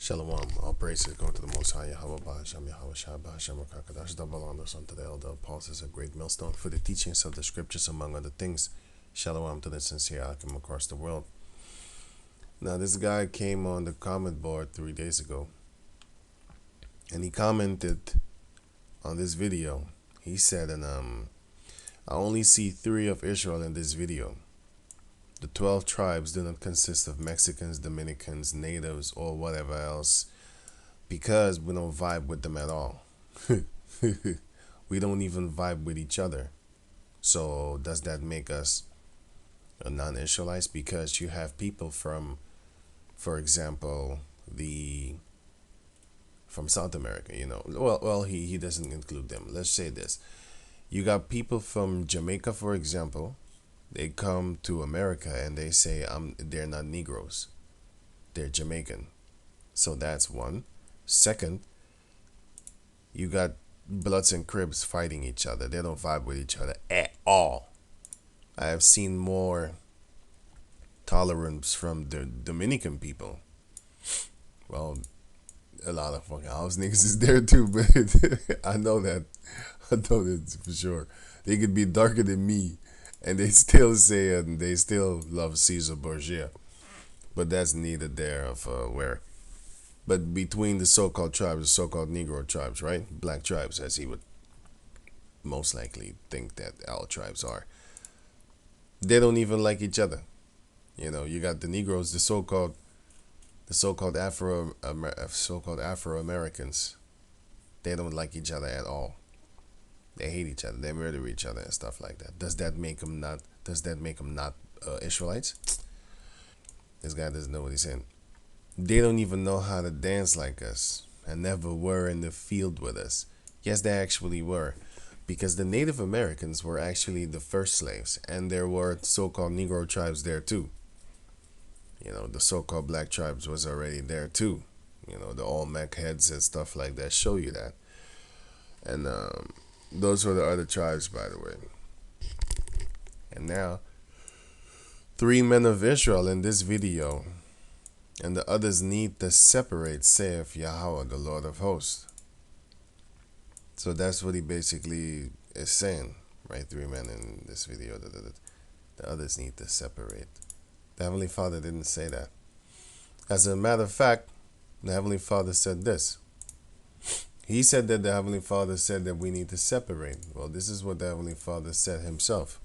Shalom, all praises go to the Most High Yahweh Bahasham Yahweh Shah Bahasham Rakakadash double honors unto the elder apostles, a great millstone for the teachings of the scriptures, among other things. Shalom to the sincere Akim across the world. Now, this guy came on the comment board 3 days ago, and he commented on this video. He said, I only see 3 of Israel in this video. The 12 tribes do not consist of Mexicans, Dominicans, natives, or whatever else, because we don't vibe with them at all. We don't even vibe with each other. So does that make us a non-Israelites? Because you have people from, for example, the from South America. He doesn't include them. Let's say this: you got people from Jamaica, for example. They come to America and they say, they're not Negroes, they're Jamaican. So that's one. Second, you got Bloods and Cribs fighting each other. They don't vibe with each other at all. I have seen more tolerance from the Dominican people. Well, a lot of fucking house niggas is there too, but I know that. I know that for sure. They could be darker than me, and they still say it, and they still love Caesar Borgia. But that's neither there of where. But between the so-called tribes, the so-called Negro tribes, right? Black tribes, as he would most likely think that all tribes are. They don't even like each other. You got the Negroes, the so-called Afro Americans. They don't like each other at all. They hate each other. They murder each other and stuff like that. Does that make them not? Does that make them not Israelites? This guy doesn't know what he's saying. They don't even know how to dance like us, and never were in the field with us. Yes, they actually were, because the Native Americans were actually the first slaves, and there were so-called Negro tribes there too. The so-called black tribes was already there too. The Olmec heads and stuff like that show you that. And those were the other tribes, by the way. And now, 3 men of Israel in this video, and the others need to separate, saith Yahweh, the Lord of hosts. So that's what he basically is saying, right? 3 men in this video. The others need to separate. The Heavenly Father didn't say that. As a matter of fact, the Heavenly Father said this. He said that the Heavenly Father said that we need to separate. Well, this is what the Heavenly Father said himself.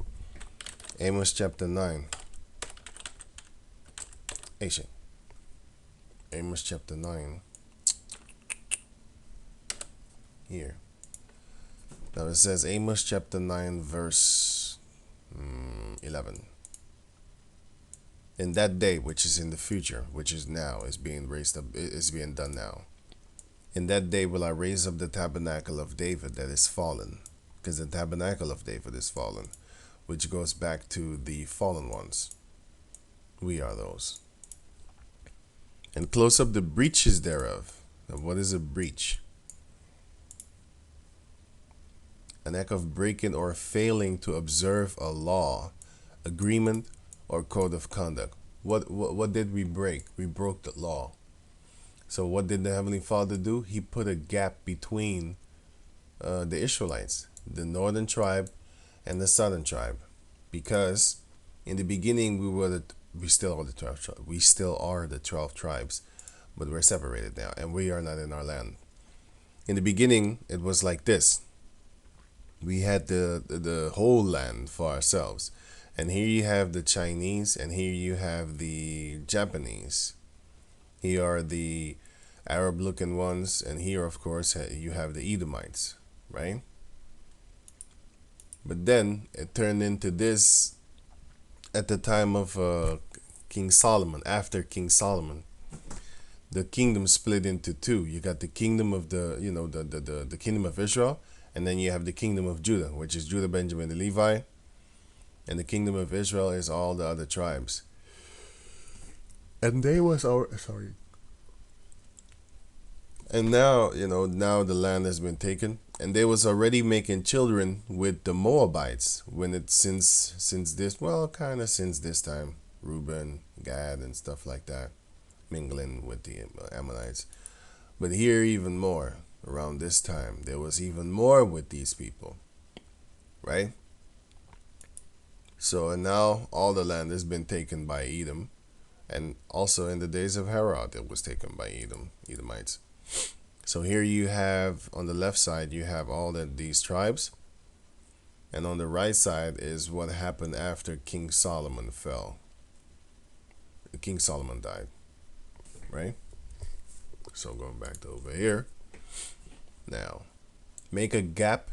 Amos chapter 9. Amos chapter 9. Here. Now it says Amos chapter 9 verse 11. In that day, which is in the future, which is now, is being raised up, is being done now. In that day will I raise up the tabernacle of David that is fallen, because the tabernacle of David is fallen, which goes back to the fallen ones. We are those. And close up the breaches thereof. Now, what is a breach? An act of breaking or failing to observe a law, agreement, or code of conduct. What did we break? We broke the law. So what did the Heavenly Father do? He put a gap between the Israelites, the northern tribe and the southern tribe, because in the beginning we still are the 12 tribes. We still are the 12 tribes, but we're separated now, and we are not in our land. In the beginning, it was like this. We had the whole land for ourselves. And here you have the Chinese, and here you have the Japanese. Here are the Arab-looking ones, and here, of course, you have the Edomites, right? But then it turned into this at the time of King Solomon. After King Solomon, the kingdom split into 2. You got the kingdom of the kingdom of Israel, and then you have the kingdom of Judah, which is Judah, Benjamin, and Levi. And the kingdom of Israel is all the other tribes. And they was our And now, now the land has been taken, and they was already making children with the Moabites when it since this time, Reuben, Gad, and stuff like that. mingling with the Ammonites. But here, even more, around this time, there was even more with these people, right? So, and now all the land has been taken by Edom. And also in the days of Herod, it was taken by Edomites. So here you have, on the left side, you have these tribes. And on the right side is what happened after King Solomon fell. King Solomon died, right? So going back to over here. Now, make a gap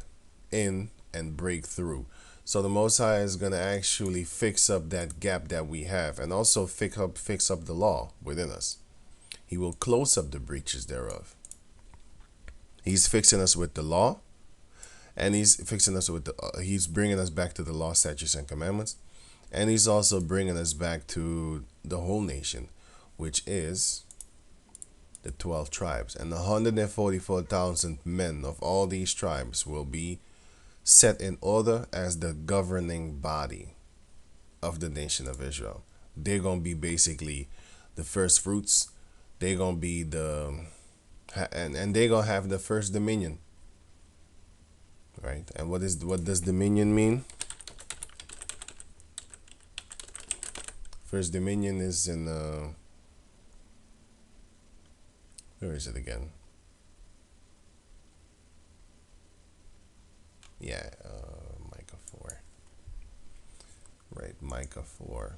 in and break through. So the Most High is going to actually fix up that gap that we have, and also fix up the law within us. He will close up the breaches thereof. He's fixing us with the law, and he's fixing us with he's bringing us back to the law, statutes, and commandments, and he's also bringing us back to the whole nation, which is the 12 tribes, and 144,000 men of all these tribes will be set in order as the governing body of the nation of Israel. They're going to be basically the first fruits. They're going to be and they're going to have the first dominion. Right? And what does dominion mean? First dominion is in where is it again? Yeah, Micah 4. Right, Micah 4.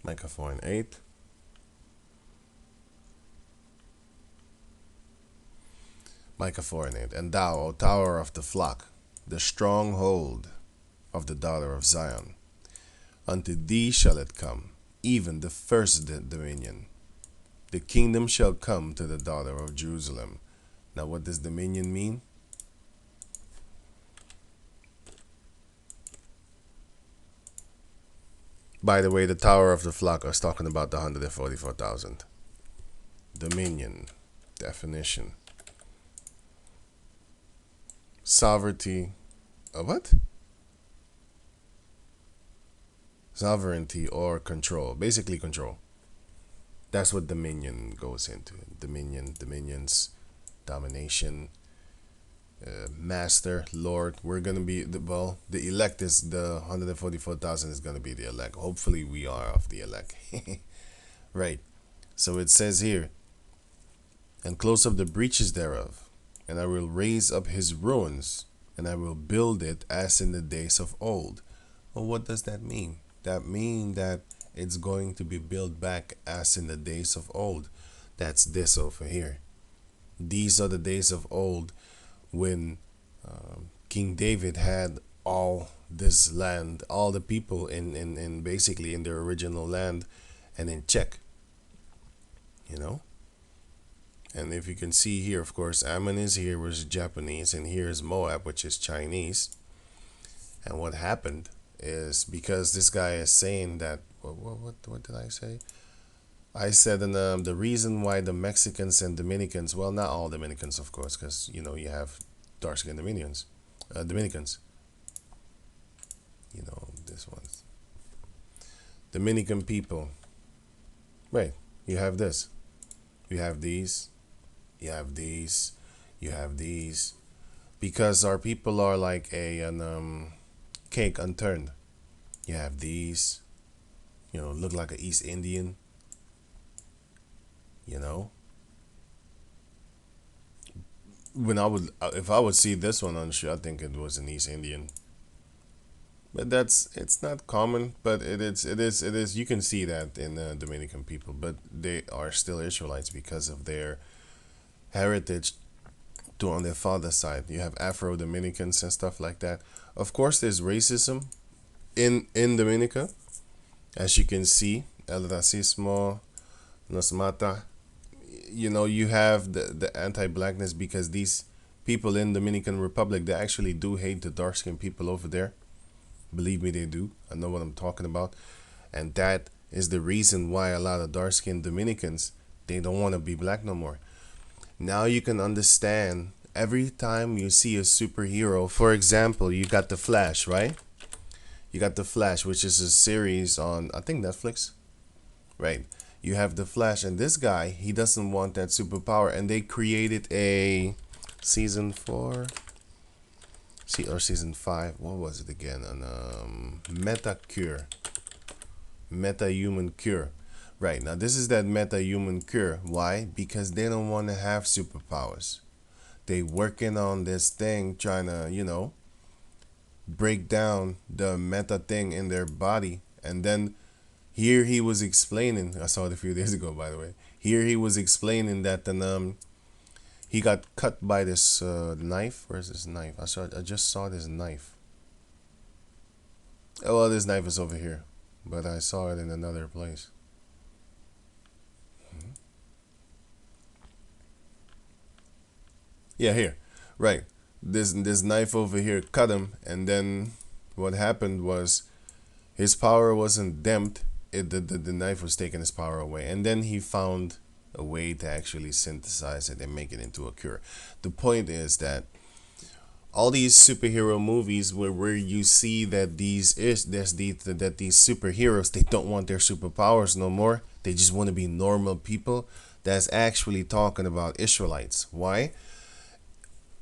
Micah 4 and 8. Micah 4 and 8. And thou, O tower of the flock, the stronghold of the daughter of Zion, unto thee shall it come, even the first dominion. The kingdom shall come to the daughter of Jerusalem. Now, what does dominion mean? By the way, the tower of the flock is talking about the 144,000. Dominion, definition. Sovereignty, what? Sovereignty or control, basically control. That's what dominion goes into. Dominions, domination, master, Lord. We're gonna be the elect is the 144,000 is gonna be the elect. Hopefully, we are of the elect. Right. So it says here, and close up the breaches thereof, and I will raise up his ruins, and I will build it as in the days of old. Well, what does that mean? That means that it's going to be built back as in the days of old. That's this over here. These are the days of old when King David had all this land, all the people in basically in their original land and in check. You know? And if you can see here, of course, Ammon is here, which is Japanese, and here is Moab, which is Chinese. And what happened is because this guy is saying that, what did I say? I said the reason why the Mexicans and Dominicans, well, not all Dominicans, of course, because, you have dark-skinned Dominicans. This one's Dominican people. Right, you have this. You have these. You have these. You have these. Because our people are like an cake unturned. You have these. Look like an East Indian. When if I would see this one on show, I think it was an East Indian. But it's not common, but it is. You can see that in Dominican people, but they are still Israelites because of their heritage on their father's side. You have Afro-Dominicans and stuff like that. Of course, there's racism in Dominica, as you can see. El racismo nos mata. You have the anti-blackness because these people in Dominican Republic, they actually do hate the dark-skinned people over there. Believe me, they do. I know what I'm talking about. And that is the reason why a lot of dark-skinned Dominicans, they don't want to be black no more. Now you can understand every time you see a superhero. For example, you got the Flash, right? You got the Flash, which is a series on, I think, Netflix, right? You have the Flash, and this guy, he doesn't want that superpower, and they created a season 4, or season 5. What was it again? An meta human cure. Right, now this is that meta human cure. Why? Because they don't want to have superpowers. They working on this thing, trying to, break down the meta thing in their body. And then here he was explaining, I saw it a few days ago, by the way. Here he was explaining that he got cut by this knife. Where's this knife? I just saw this knife. Oh, well, this knife is over here, but I saw it in another place. Yeah, here. Right. This knife over here cut him, and then what happened was his power wasn't damped. The knife was taking his power away, and then he found a way to actually synthesize it and make it into a cure. The point is that all these superhero movies where you see that that these superheroes, they don't want their superpowers no more. They just want to be normal people. That's actually talking about Israelites. Why?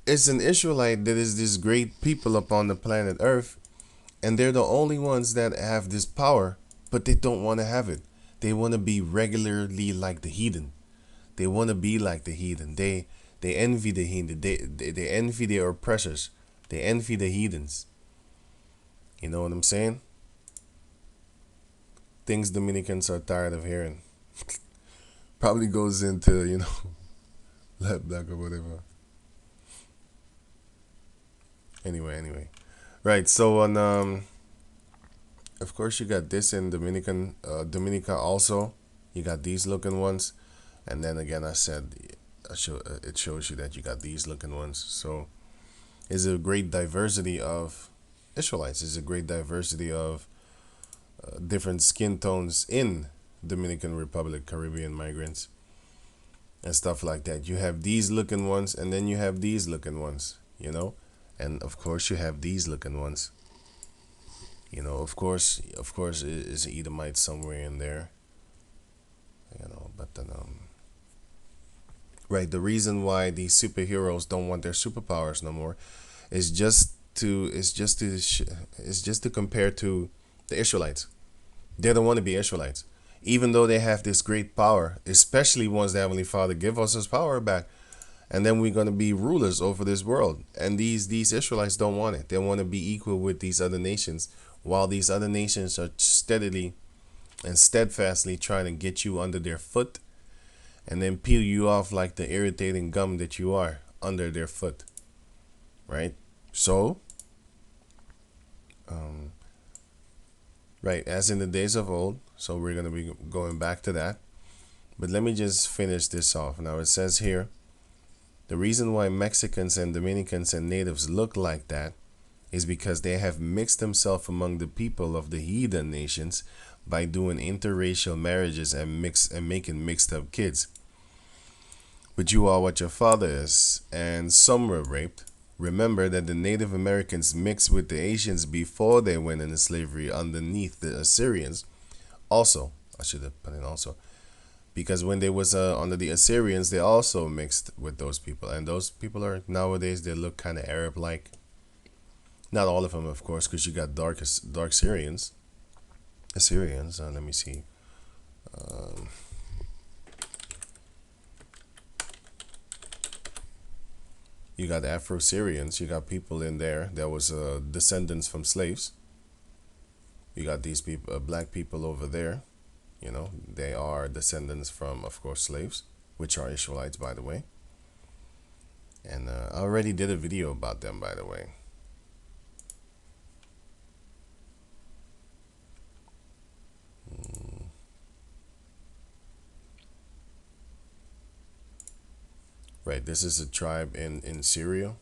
It's an Israelite that is this great people upon the planet Earth, and they're the only ones that have this power, but they don't want to have it. They want to be regularly like the heathen. They want to be like the heathen. They envy the heathen. They envy their oppressors. They envy the heathens. You know what I'm saying? Things Dominicans are tired of hearing. Probably goes into, left black or whatever. Anyway. Right, so on of course you got this in Dominica also. You got these looking ones. And then again I said it shows you that you got these looking ones. So it's a great diversity of Israelites. It's a great diversity of different skin tones in Dominican Republic, Caribbean migrants, and stuff like that. You have these looking ones, and then you have these looking ones, and of course you have these looking ones. Of course, is an Edomite somewhere in there, but then right. The reason why these superheroes don't want their superpowers no more is just to compare to the Israelites. They don't want to be Israelites, even though they have this great power, especially once the Heavenly Father give us His power back, and then we're going to be rulers over this world. And these Israelites don't want it. They want to be equal with these other nations, while these other nations are steadily and steadfastly trying to get you under their foot, and then peel you off like the irritating gum that you are under their foot. Right? So, right, as in the days of old. So we're going to be going back to that. But let me just finish this off. Now it says here, the reason why Mexicans and Dominicans and natives look like that is because they have mixed themselves among the people of the heathen nations by doing interracial marriages and making mixed up kids. But you are what your father is, and some were raped. Remember that the Native Americans mixed with the Asians before they went into slavery underneath the Assyrians. Also, I should have put in also, because when they was under the Assyrians, they also mixed with those people, and those people are nowadays, they look kind of Arab-like. Not all of them, of course, because you got dark Syrians. Assyrians. Let me see. You got Afro-Syrians. You got people in there that was descendants from slaves. You got these people, black people over there. They are descendants from, of course, slaves, which are Israelites, by the way. And I already did a video about them, by the way. Right, this is a tribe in Syria,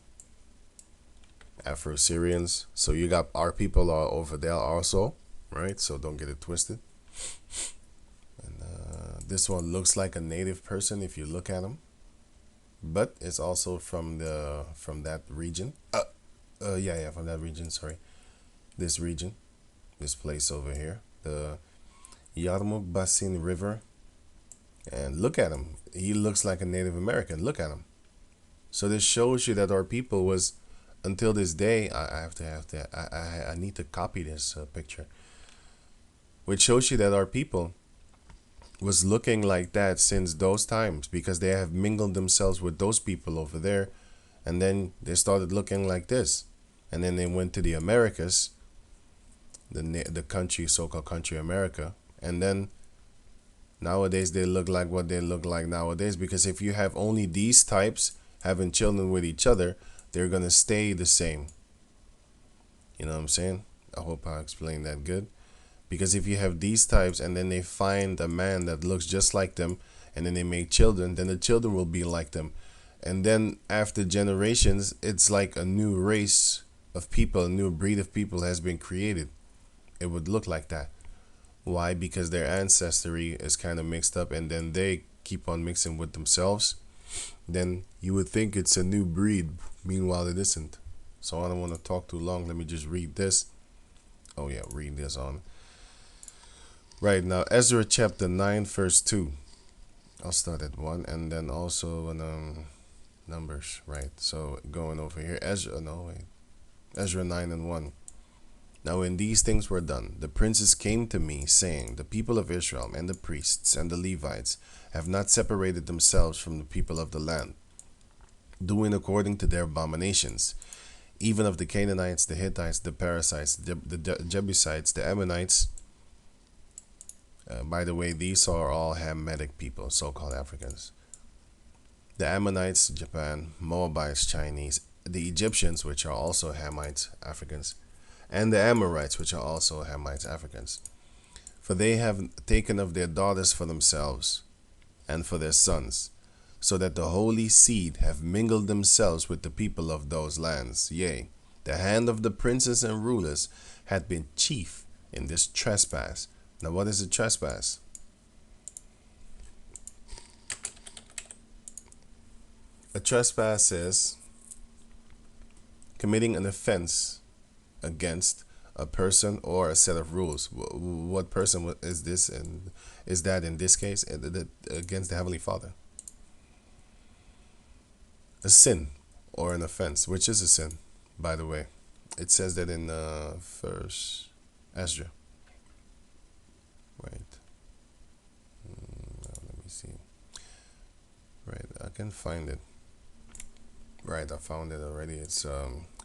Afro-Syrians. So you got our people are over there also, right? So don't get it twisted. And this one looks like a native person if you look at him. but it's also from that region. Yeah, from that region. Sorry, this region, this place over here, the Yarmouk Basin River. And look at him. He looks like a Native American. Look at him. So this shows you that our people was, until this day. I need to copy this picture, which shows you that our people was looking like that since those times, because they have mingled themselves with those people over there, and then they started looking like this, and then they went to the Americas, the country, so-called country America, and then nowadays they look like what they look like nowadays. Because if you have only these types having children with each other, they're gonna stay the same. You know what I'm saying? I hope I explained that good. Because if you have these types and then they find a man that looks just like them, and then they make children, then the children will be like them. And then after generations, it's like a new race of people, a new breed of people has been created. It would look like that. Why? Because their ancestry is kind of mixed up, and then they keep on mixing with themselves. Then you would think it's a new breed. Meanwhile, it isn't. So I don't want to talk too long. Let me just read this. Oh yeah, read this on. Right, now Ezra chapter 9 verse 2. I'll start at 1, and then also in Numbers, right? So going over here, Ezra 9 and 1. Now when these things were done, the princes came to me, saying, the people of Israel and the priests and the Levites have not separated themselves from the people of the land, doing according to their abominations, even of the Canaanites, the Hittites, the Perizzites, the Jebusites, the Ammonites. By the way, these are all Hamitic people, so-called Africans. The Ammonites, Japan, Moabites, Chinese, the Egyptians, which are also Hamites, Africans, and the Amorites, which are also Hamites, Africans. For they have taken of their daughters for themselves, and for their sons, so that the holy seed have mingled themselves with the people of those lands. Yea, the hand of the princes and rulers had been chief in this trespass. Now what is a trespass? A trespass is committing an offense against a person or a set of rules. What person is this, and is that in this case against the Heavenly Father? A sin or an offense, which is a sin, by the way. It says that in First Ezra. Right. Let me see. Right, I can find it. Right, I found it already. It's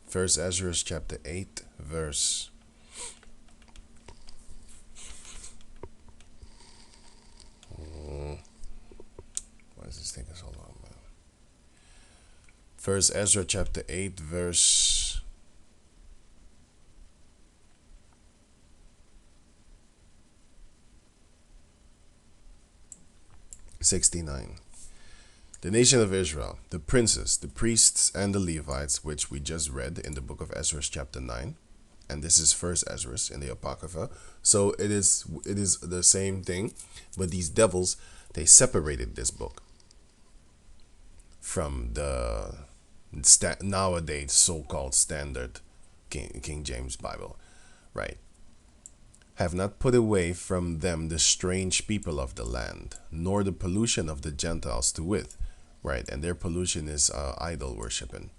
First Ezra chapter 8 verse. Why is this taking so long, man? First Ezra chapter 8 verse 69. The nation of Israel, the princes, the priests, and the Levites, which we just read in the book of Ezra chapter 9, and this is First Ezra in the Apocrypha. So it is the same thing, but these devils, they separated this book from the nowadays so-called standard King James Bible, right? Have not put away from them the strange people of the land, nor the pollution of the Gentiles to wit, right? And their pollution is idol worshiping,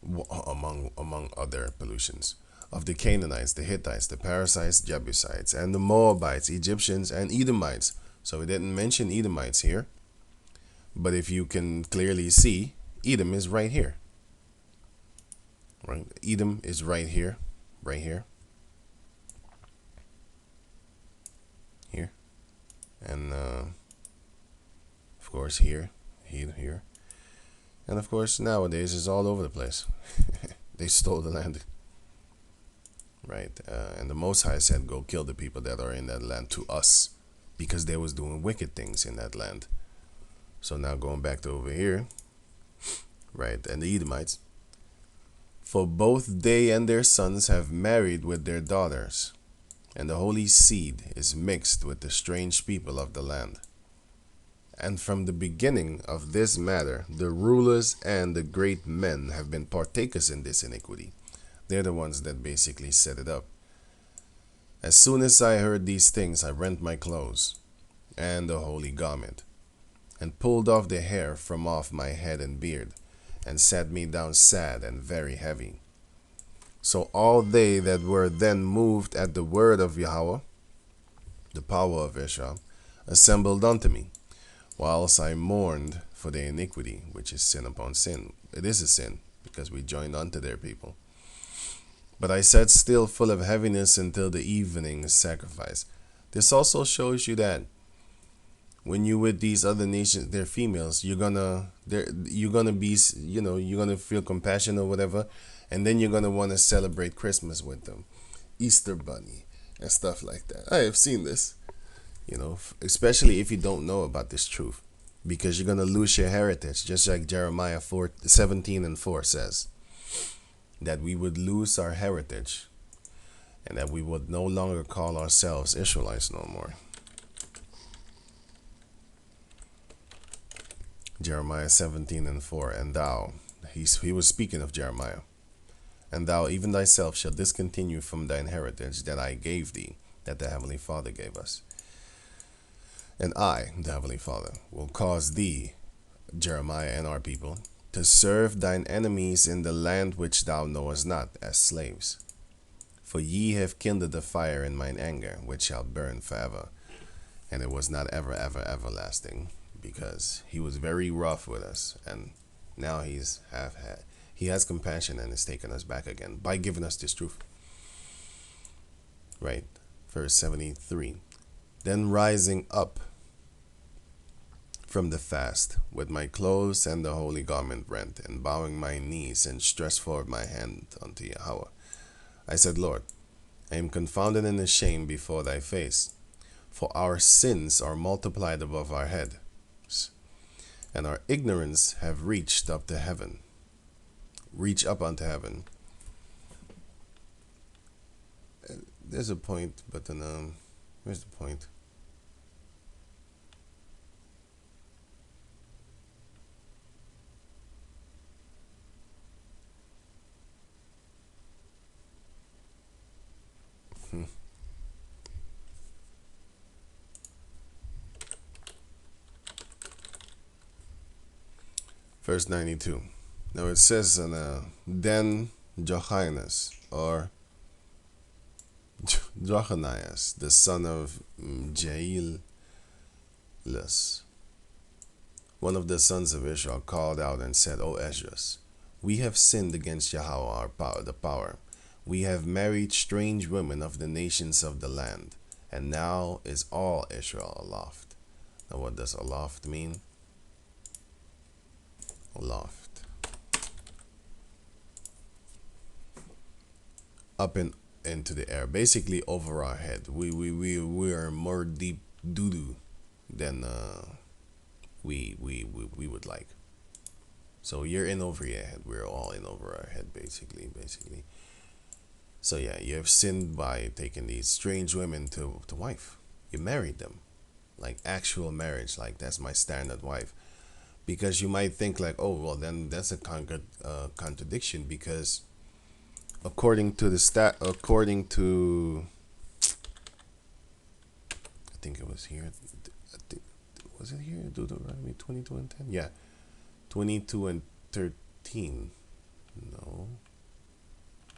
among other pollutions, of the Canaanites, the Hittites, the Perizzites, Jebusites, and the Moabites, Egyptians, and Edomites. So we didn't mention Edomites here, but if you can clearly see, Edom is right here, right? Edom is right here, right here. Here, and of course here, and of course nowadays it's all over the place. They stole the land, right? And the Most High said, "Go kill the people that are in that land to us," because they was doing wicked things in that land. So now going back to over here, right? And the Edomites, for both they and their sons have married with their daughters, and the holy seed is mixed with the strange people of the land. And from the beginning of this matter, the rulers and the great men have been partakers in this iniquity. They're the ones that basically set it up. As soon as I heard these things, I rent my clothes and the holy garment, and pulled off the hair from off my head and beard, and sat me down sad and very heavy. So all they that were then moved at the word of Yahweh, the power of Israel, assembled unto me, whilst I mourned for their iniquity, which is sin upon sin. It is a sin, because we joined unto their people. But I sat still full of heaviness until the evening sacrifice. This also shows you that when you with these other nations, they're females, you're gonna be, you're gonna feel compassion or whatever, and then you're gonna want to celebrate Christmas with them, Easter bunny and stuff like that. I have seen this, especially if you don't know about this truth, because you're gonna lose your heritage, just like Jeremiah 4:17-4 says, that we would lose our heritage, and that we would no longer call ourselves Israelites no more. Jeremiah 17:4, and thou, he was speaking of Jeremiah, and thou even thyself shalt discontinue from thine heritage that I gave thee, that the Heavenly Father gave us. And I, the Heavenly Father, will cause thee, Jeremiah and our people, to serve thine enemies in the land which thou knowest not, as slaves. For ye have kindled a fire in mine anger, which shall burn forever. And it was not ever, ever, everlasting, because he was very rough with us, and now he has compassion and has taken us back again by giving us this truth. Right, verse 73. Then rising up from the fast, with my clothes and the holy garment rent, and bowing my knees, and stretched forward my hand unto Yahweh, I said, Lord, I am confounded and ashamed before thy face, for our sins are multiplied above our head, and our ignorance have reached up unto heaven. There's a point, but then where's the point? Verse 92. Now it says, then Johannes, or Johannias, the son of Jaelus, one of the sons of Israel, called out and said, O Esdras, we have sinned against Yahweh the power. We have married strange women of the nations of the land, and now is all Israel aloft. Now what does aloft mean? Aloft. Up and into the air, basically over our head. We are more deep doo-doo than we would like. So you're in over your head. We're all in over our head, basically. So yeah, you have sinned by taking these strange women to wife. You married them, like actual marriage, like that's my standard wife. Because you might think like, oh well, then that's a contradiction, because according to I think it was here. Was it here? Deuteronomy 22 and 10. Yeah, 22 and 13. No,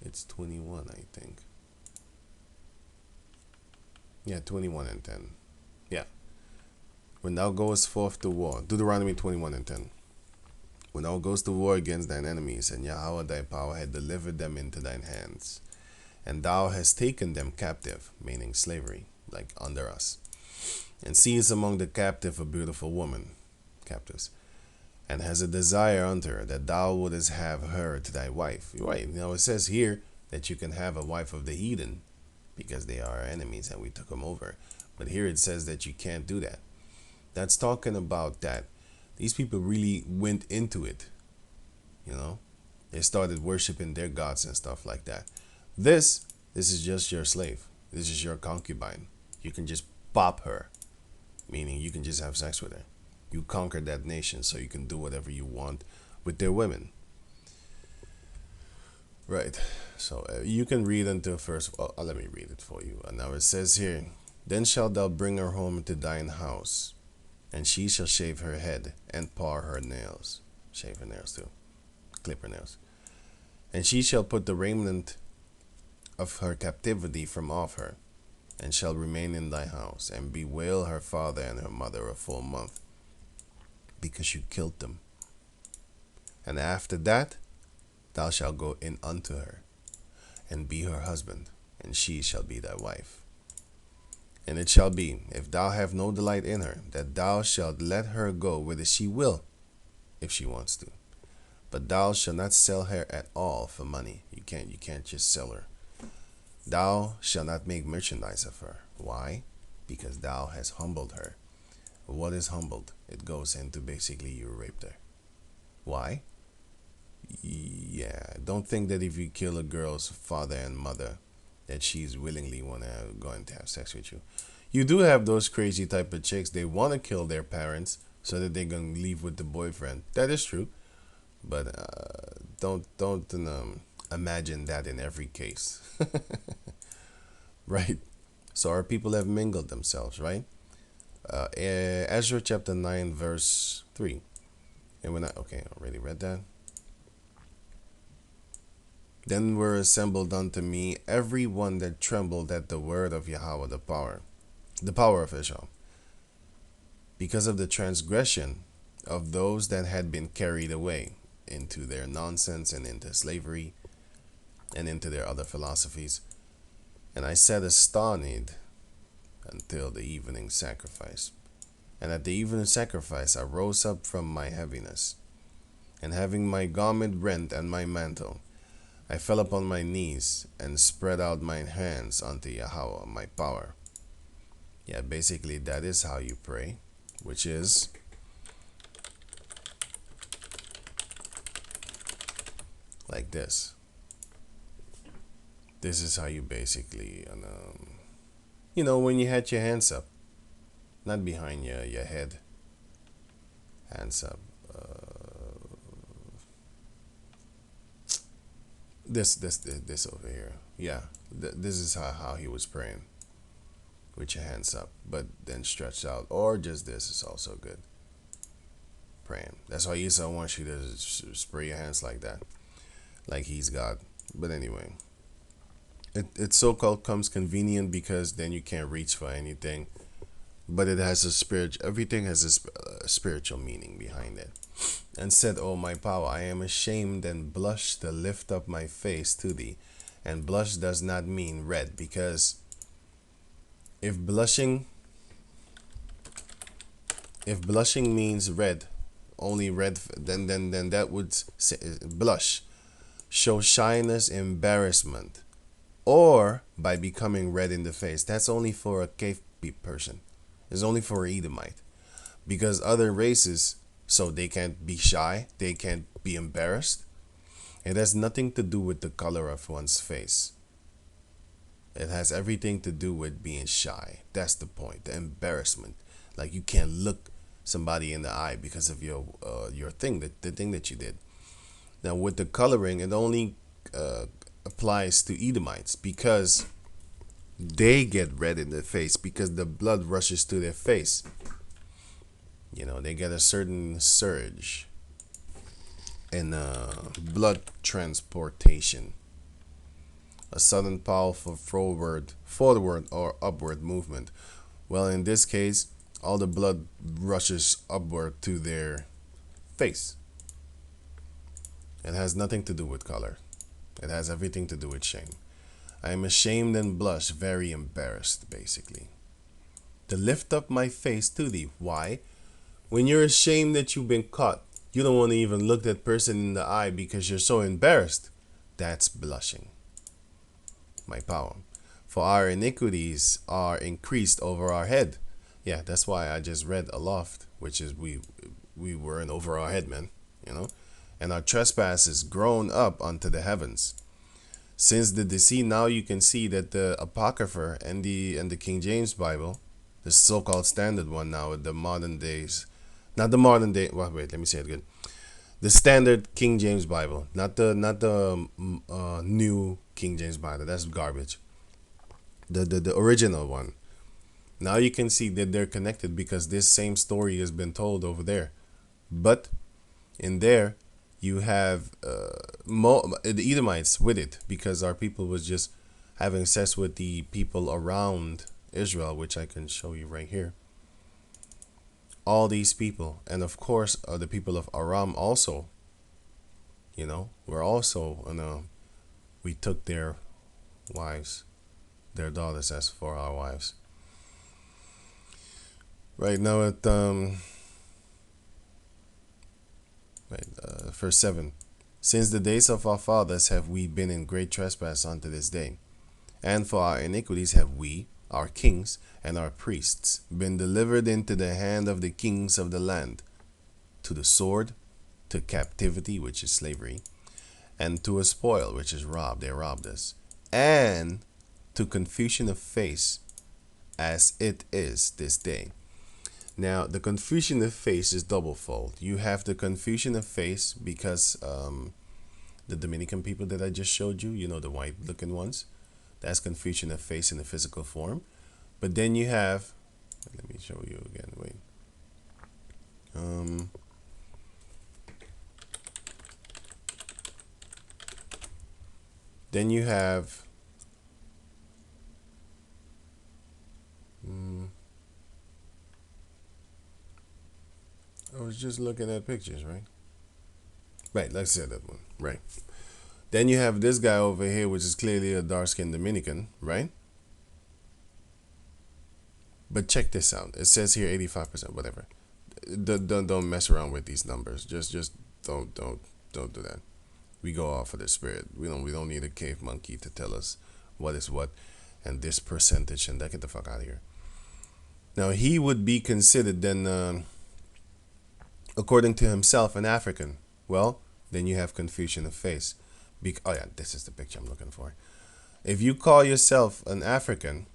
it's 21, I think. Yeah, 21 and 10. Yeah. When thou goest forth to war, Deuteronomy 21 and 10. When thou goest to war against thine enemies, and Yahweh thy power had delivered them into thine hands, and thou hast taken them captive, meaning slavery, like under us, and seest among the captive a beautiful woman, captives, and has a desire unto her, that thou wouldest have her to thy wife. Right, now it says here that you can have a wife of the heathen, because they are our enemies and we took them over. But here it says that you can't do that. That's talking about that these people really went into it. They started worshiping their gods and stuff like that. This is just your slave. This is your concubine. You can just pop her, meaning you can just have sex with her. You conquered that nation, so you can do whatever you want with their women. Right. So you can read until first. Let me read it for you. Now it says here, then shalt thou bring her home to thine house, and she shall shave her head and par her nails. Shave her nails too. Clip her nails. And she shall put the raiment of her captivity from off her, and shall remain in thy house, and bewail her father and her mother a full month, because you killed them. And after that thou shalt go in unto her, and be her husband, and she shall be thy wife. And it shall be, if thou have no delight in her, that thou shalt let her go whither she will, if she wants to. But thou shalt not sell her at all for money. You can't just sell her. Thou shalt not make merchandise of her. Why? Because thou hast humbled her. What is humbled? It goes into basically you raped her. Why? Yeah, don't think that if you kill a girl's father and mother, that she's willingly going to have sex with you. You do have those crazy type of chicks. They want to kill their parents so that they're gonna leave with the boyfriend. That is true, but don't imagine that in every case, right? So our people have mingled themselves, right? Ezra chapter 9 verse 3. And when I already read that. Then were assembled unto me every one that trembled at the word of Yahweh, the power of Israel, because of the transgression of those that had been carried away into their nonsense and into slavery and into their other philosophies. And I sat astonished until the evening sacrifice. And at the evening sacrifice I rose up from my heaviness, and having my garment rent and my mantle, I fell upon my knees and spread out mine hands unto Yahweh, my power. Yeah, basically that is how you pray, which is like this. This is how you basically, when you had your hands up, not behind your head, hands up. This over here. Yeah, this is how he was praying, with your hands up, but then stretched out, or just this is also good. Praying. That's why Esau wants you to spray your hands like that, like he's God. But anyway, it so-called comes convenient because then you can't reach for anything, but it has a spirit. Everything has a spiritual meaning behind it. And said, O my power, I am ashamed and blush to lift up my face to thee. And blush does not mean red, because if blushing means red, only red, then that would say, blush, show shyness, embarrassment, or by becoming red in the face. That's only for a cave person. It's only for an Edomite, because other races, so they can't be shy, they can't be embarrassed. It has nothing to do with the color of one's face. It has everything to do with being shy. That's the point. The embarrassment, like you can't look somebody in the eye because of your thing, the thing that you did. Now with the coloring, it only applies to Edomites, because they get red in the face because the blood rushes to their face. They get a certain surge in blood transportation, a sudden powerful forward or upward movement. Well, in this case, all the blood rushes upward to their face. It has nothing to do with color. It has everything to do with shame. I am ashamed and blush, very embarrassed, basically. To lift up my face to thee. Why? When you're ashamed that you've been caught, you don't want to even look that person in the eye because you're so embarrassed. That's blushing. My power. For our iniquities are increased over our head. Yeah, that's why I just read aloft, which is we weren't over our head, man. And our trespasses grown up unto the heavens. Since the deceit, now you can see that the Apocrypha and the King James Bible, the so-called standard one now, the modern days Not the modern day. Well, wait, let me say it again. The standard King James Bible, not the new King James Bible. That's garbage. The original one. Now you can see that they're connected because this same story has been told over there. But in there, you have the Edomites with it because our people was just having sex with the people around Israel, which I can show you right here. All these people, and of course, the people of Aram also. Were also, we took their wives, their daughters as for our wives. Right now at verse 7. Since the days of our fathers have we been in great trespass unto this day, and for our iniquities have we, our kings and our priests, been delivered into the hand of the kings of the land, to the sword, to captivity, which is slavery, and to a spoil, which is robbed. They robbed us, and to confusion of face, as it is this day. Now, the confusion of face is doublefold. You have the confusion of face because the Dominican people that I just showed you, the white looking ones, that's confusion of face in the physical form. But then you have, let me show you again, wait. Then you have I was just looking at pictures, right? Right, let's say that one. Right. Then you have this guy over here, which is clearly a dark-skinned Dominican, right? But check this out. It says here 85%, whatever. Don't mess around with these numbers. Just don't do that. We go off of the spirit. We don't need a cave monkey to tell us what is what and this percentage and that. Get the fuck out of here. Now he would be considered then, according to himself, an African. Well, then you have confusion of face. Oh yeah, this is the picture I'm looking for. If you call yourself an African,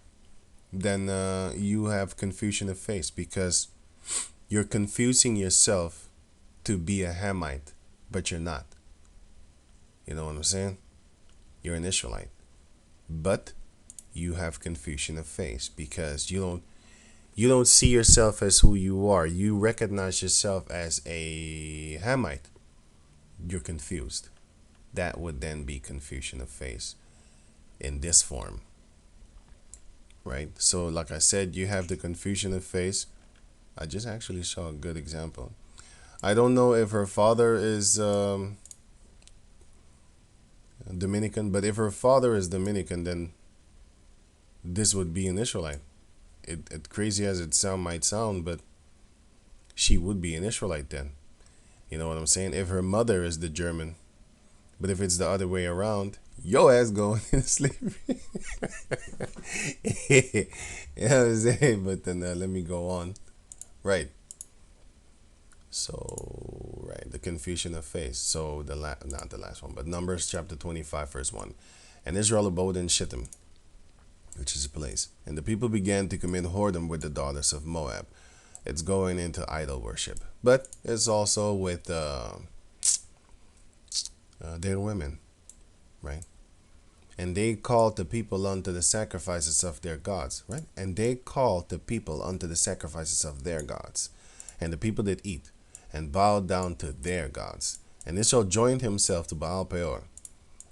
then you have confusion of face because you're confusing yourself to be a Hamite, but you're not. You know what I'm saying? You're an Israelite, but you have confusion of face because you don't see yourself as who you are. You recognize yourself as a Hamite. You're confused. That would then be confusion of face in this form. Right? So like I said, you have the confusion of face. I just actually saw a good example. I don't know if her father is Dominican, but if her father is Dominican, then this would be an Israelite. It crazy as it might sound, but she would be an Israelite then. You know what I'm saying? If her mother is the German, but if it's the other way around, your ass going in slavery. You know what I'm saying? But then let me go on. Right. So, right, the confusion of face. So, not the last one, but Numbers chapter 25, verse 1. And Israel abode in Shittim, which is a place. And the people began to commit whoredom with the daughters of Moab. It's going into idol worship. But it's also with their women, right? And they called the people unto the sacrifices of their gods, right? And they called the people unto the sacrifices of their gods. And the people did eat and bowed down to their gods. And Israel joined himself to Baal Peor.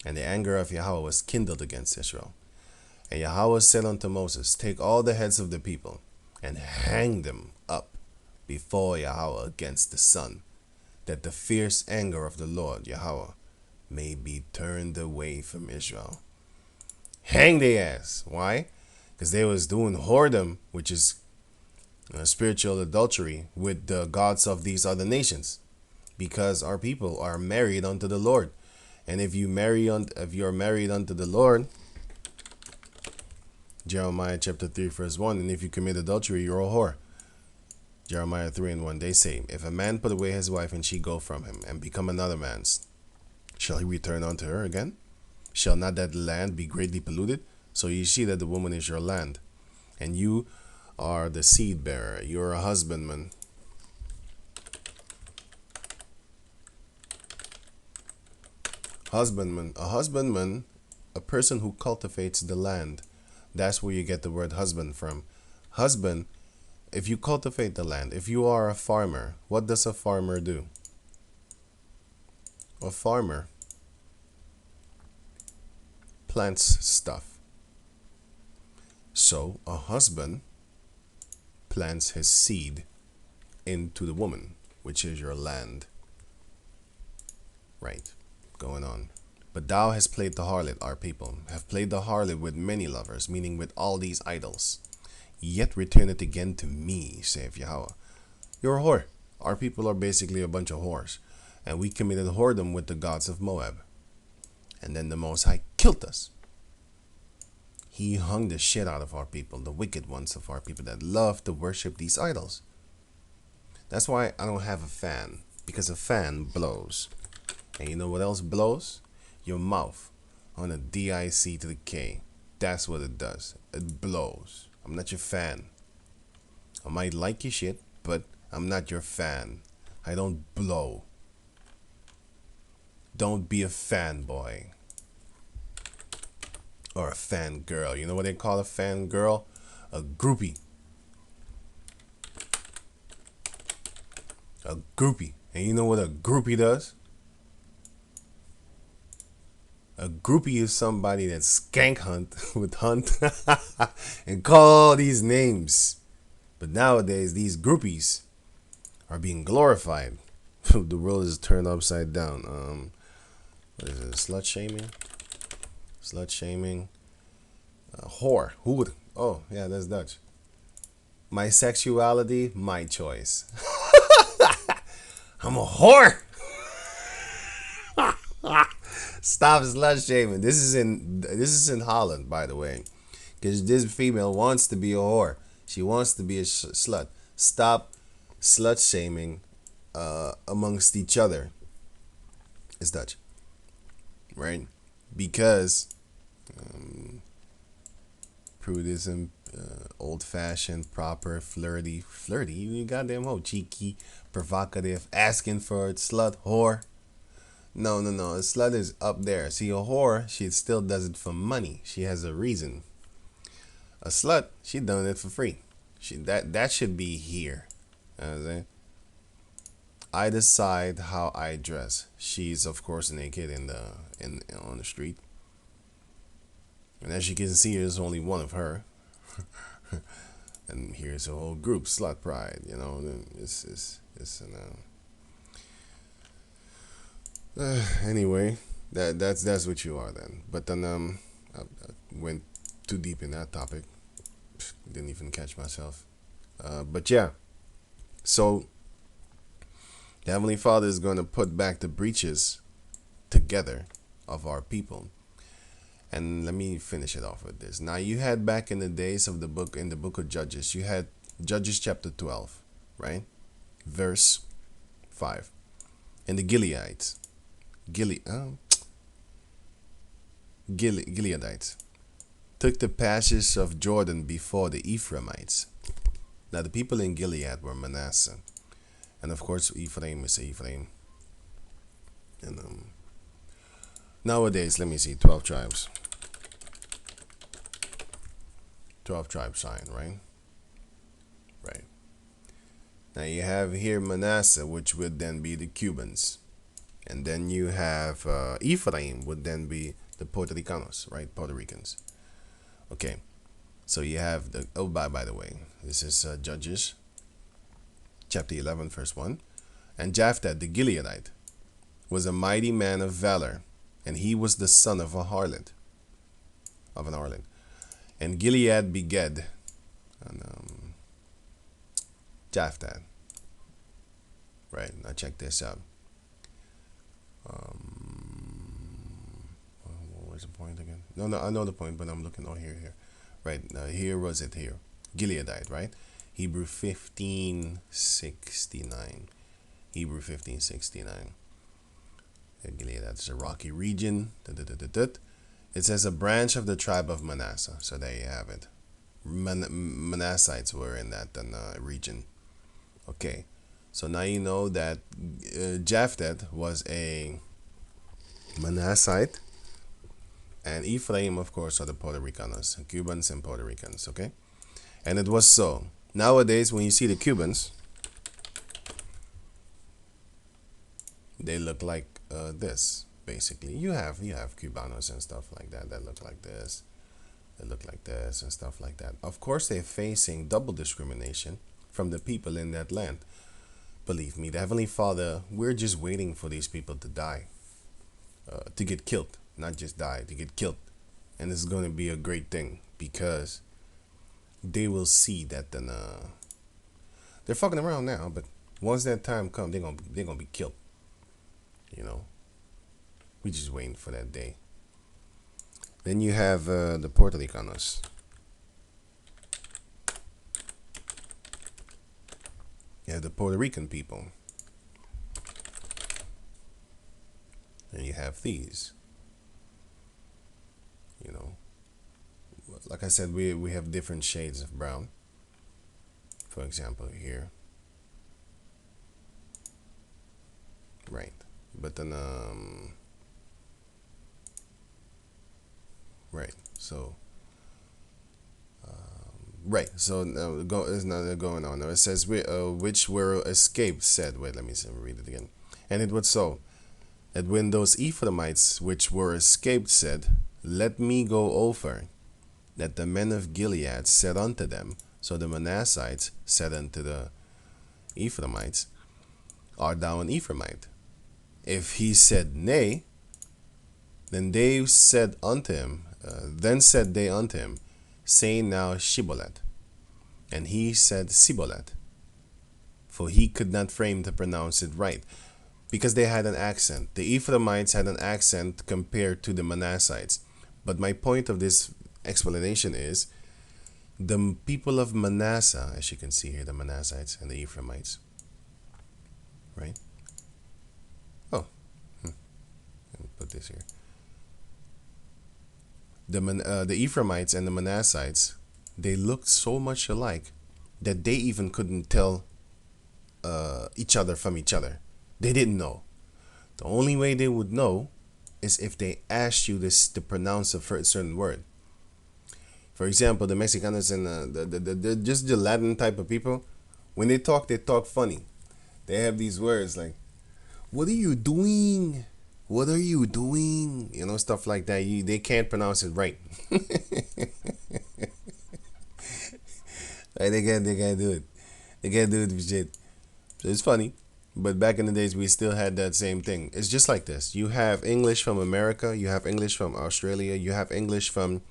And the anger of Yahweh was kindled against Israel. And Yahweh said unto Moses, take all the heads of the people and hang them up before Yahweh against the sun, that the fierce anger of the Lord Yahweh may be turned away from Israel. Hang their ass. Why? Because they was doing whoredom, which is spiritual adultery with the gods of these other nations. Because our people are married unto the Lord. And if you're married unto the Lord, Jeremiah chapter 3 verse 1, and if you commit adultery, you're a whore. Jeremiah 3 and 1, they say, if a man put away his wife and she go from him and become another man's, shall he return unto her again? Shall not that land be greatly polluted? So you see that the woman is your land, and you are the seed bearer. You're a husbandman. Husbandman. A husbandman, a person who cultivates the land. That's where you get the word husband from. Husband, if you cultivate the land, if you are a farmer, what does a farmer do? A farmer plants stuff. So a husband plants his seed into the woman, which is your land. Right, going on. But thou hast played the harlot, our people, have played the harlot with many lovers, meaning with all these idols. Yet return it again to me, saith Yahweh. You're a whore. Our people are basically a bunch of whores. And we committed whoredom with the gods of Moab. And then the Most High killed us. He hung the shit out of our people, the wicked ones of our people that love to worship these idols. That's why I don't have a fan, because a fan blows. And you know what else blows? Your mouth on a DIC to the K. That's what it does. It blows. I'm not your fan. I might like your shit, but I'm not your fan. I don't blow. Don't be a fanboy. Or a fangirl. You know what they call a fangirl? A groupie. A groupie. And you know what a groupie does? A groupie is somebody that skank hunt with hunt and call all these names. But nowadays, these groupies are being glorified. The world is turned upside down. What is it? Slut shaming? Slut shaming. Whore. Who would? Oh, yeah, that's Dutch. My sexuality, my choice. I'm a whore. Stop slut shaming. This is in Holland, by the way, because this female wants to be a whore. She wants to be a slut. Stop slut shaming amongst each other. It's Dutch, right? Because prudism, old-fashioned, proper, flirty, you goddamn hoe, cheeky, provocative, asking for it, slut, whore. No. A slut is up there. See, a whore, she still does it for money. She has a reason. A slut, she done it for free. That should be here. You know what I'm saying? I decide how I dress. She's of course naked on the street, and as you can see, there's only one of her. And here's a whole group, slut pride. You know, it's anyway, that's what you are then. But then I went too deep in that topic. Didn't even catch myself. But yeah, so the Heavenly Father is going to put back the breaches together of our people. And let me finish it off with this. Now, you had back in the days of the book of Judges, you had Judges chapter 12, right? Verse 5. And the Gileadites, Gileadites took the passes of Jordan before the Ephraimites. Now, the people in Gilead were Manasseh. And of course, Ephraim is Ephraim. And nowadays, let me see, 12 tribes. 12 tribes sign, right? Right. Now you have here Manasseh, which would then be the Cubans. And then you have Ephraim, would then be the Puerto Ricanos, right? Puerto Ricans. Okay. So you have the, oh, by the way, this is Judges chapter 11, verse 1. And Jephthah the Gileadite was a mighty man of valor, and he was the son of an harlot. And Gilead begat Jephthah. Right, now check this out. Where's the point again? No, I know the point, but I'm looking, here. Right, here was it here. Gileadite, right? Hebrew 1569. Gilead, that's a rocky region. It says a branch of the tribe of Manasseh. So there you have it. Manassites were in that region. Okay, so now you know that Jephthah was a Manassite, and Ephraim, of course, are the Puerto Ricanos, Cubans and Puerto Ricans, okay? And it was so. Nowadays, when you see the Cubans, they look like this, basically. You have Cubanos and stuff like that look like this. They look like this and stuff like that. Of course, they're facing double discrimination from the people in that land. Believe me, the Heavenly Father, we're just waiting for these people to die, to get killed, not just die, to get killed. And it's going to be a great thing because they will see that then they're fucking around now, but once that time comes, they're gonna be killed. You know, we just waiting for that day. Then you have the Puerto Ricanos. You have the Puerto Rican people. And you have these. You know, like I said, we have different shades of brown. For example, here. Right. But then, right. So, right. So is now going on. Now it says which were escaped said. Wait, let me read it again. And it was so that when those Ephraimites which were escaped said, "Let me go over," that the men of Gilead said unto them. So the Manassites said unto the Ephraimites, "Art thou an Ephraimite?" If he said, "Nay," then they said unto him, then said they unto him, "Say now Shibboleth." And he said Siboleth, for he could not frame to pronounce it right, because they had an accent. The Ephraimites had an accent compared to the Manassites. But my point of this explanation is the people of Manasseh, as you can see here, the Manassites and the Ephraimites, right? Oh, let me put this here. The Ephraimites and the Manassites, they looked so much alike that they even couldn't tell each other from each other. They didn't know. The only way they would know is if they asked you to pronounce a certain word. For example, the Mexicanos and just the Latin type of people, when they talk funny. They have these words like, "What are you doing? What are you doing?" You know, stuff like that. They can't pronounce it right. Like, they can't do it. They can't do it for shit. So it's funny. But back in the days, we still had that same thing. It's just like this. You have English from America. You have English from Australia. You have English from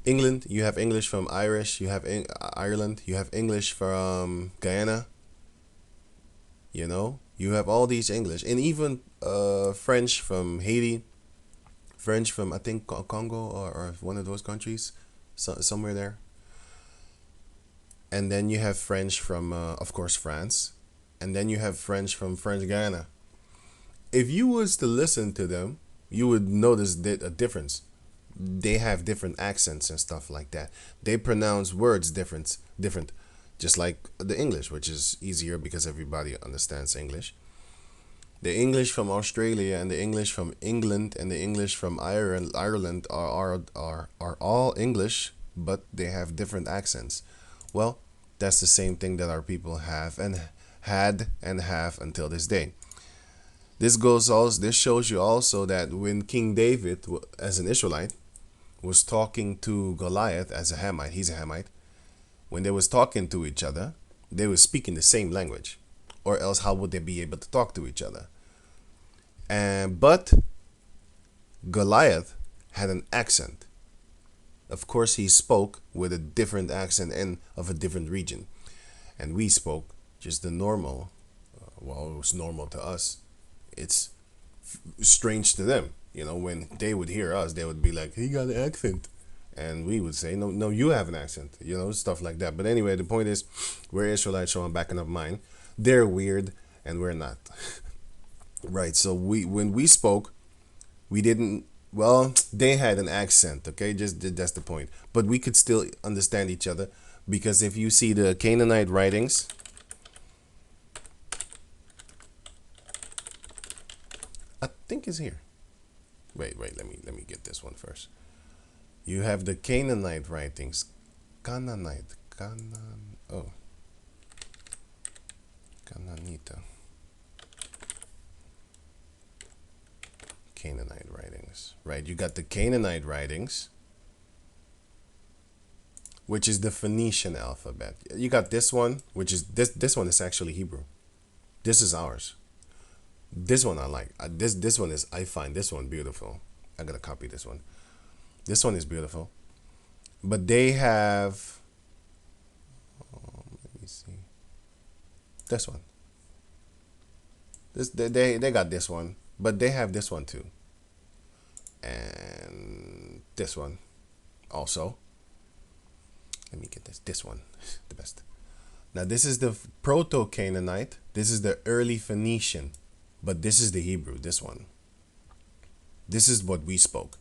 England. You have English from Irish. You have Ireland. You have English from Guyana. You know, you have all these English, and even French from Haiti, French from I think Congo or one of those countries, somewhere there. And then you have French from, of course, France, and then you have French from French Guyana. If you was to listen to them, you would notice that a difference. They have different accents and stuff like that. They pronounce words different, just like the English, which is easier because everybody understands English. The English from Australia and the English from England and the English from Ireland are all English, but they have different accents. Well, that's the same thing that our people have and had and have until this day. This shows you also that when King David, as an Israelite, was talking to Goliath as a Hamite, he's a Hamite. When they was talking to each other, they were speaking the same language, or else how would they be able to talk to each other? But Goliath had an accent. Of course, he spoke with a different accent and of a different region, and we spoke just the normal. Well, it was normal to us. It's strange to them. You know, when they would hear us, they would be like, "He got an accent," and we would say, "No, you have an accent." You know, stuff like that. But anyway, the point is, we're Israelites, so I'm backing up mine. They're weird, and we're not. Right. So when we spoke, we didn't. Well, they had an accent. Okay, just that's the point. But we could still understand each other because if you see the Canaanite writings, think it's here. Wait, let me get this one first. You have the Canaanite writings. Oh, Canaanita. Canaanite writings. Right, you got the Canaanite writings, which is the Phoenician alphabet. You got this one, which is this one is actually Hebrew. This is ours. This one I like. This one is, I find this one beautiful. I gotta copy this one. This one is beautiful. But they have, let me see. This one. They got this one, but they have this one too. And this one also. Let me get this one, the best. Now this is the Proto-Canaanite. This is the early Phoenician, but this is the Hebrew. This one. This is what we spoke,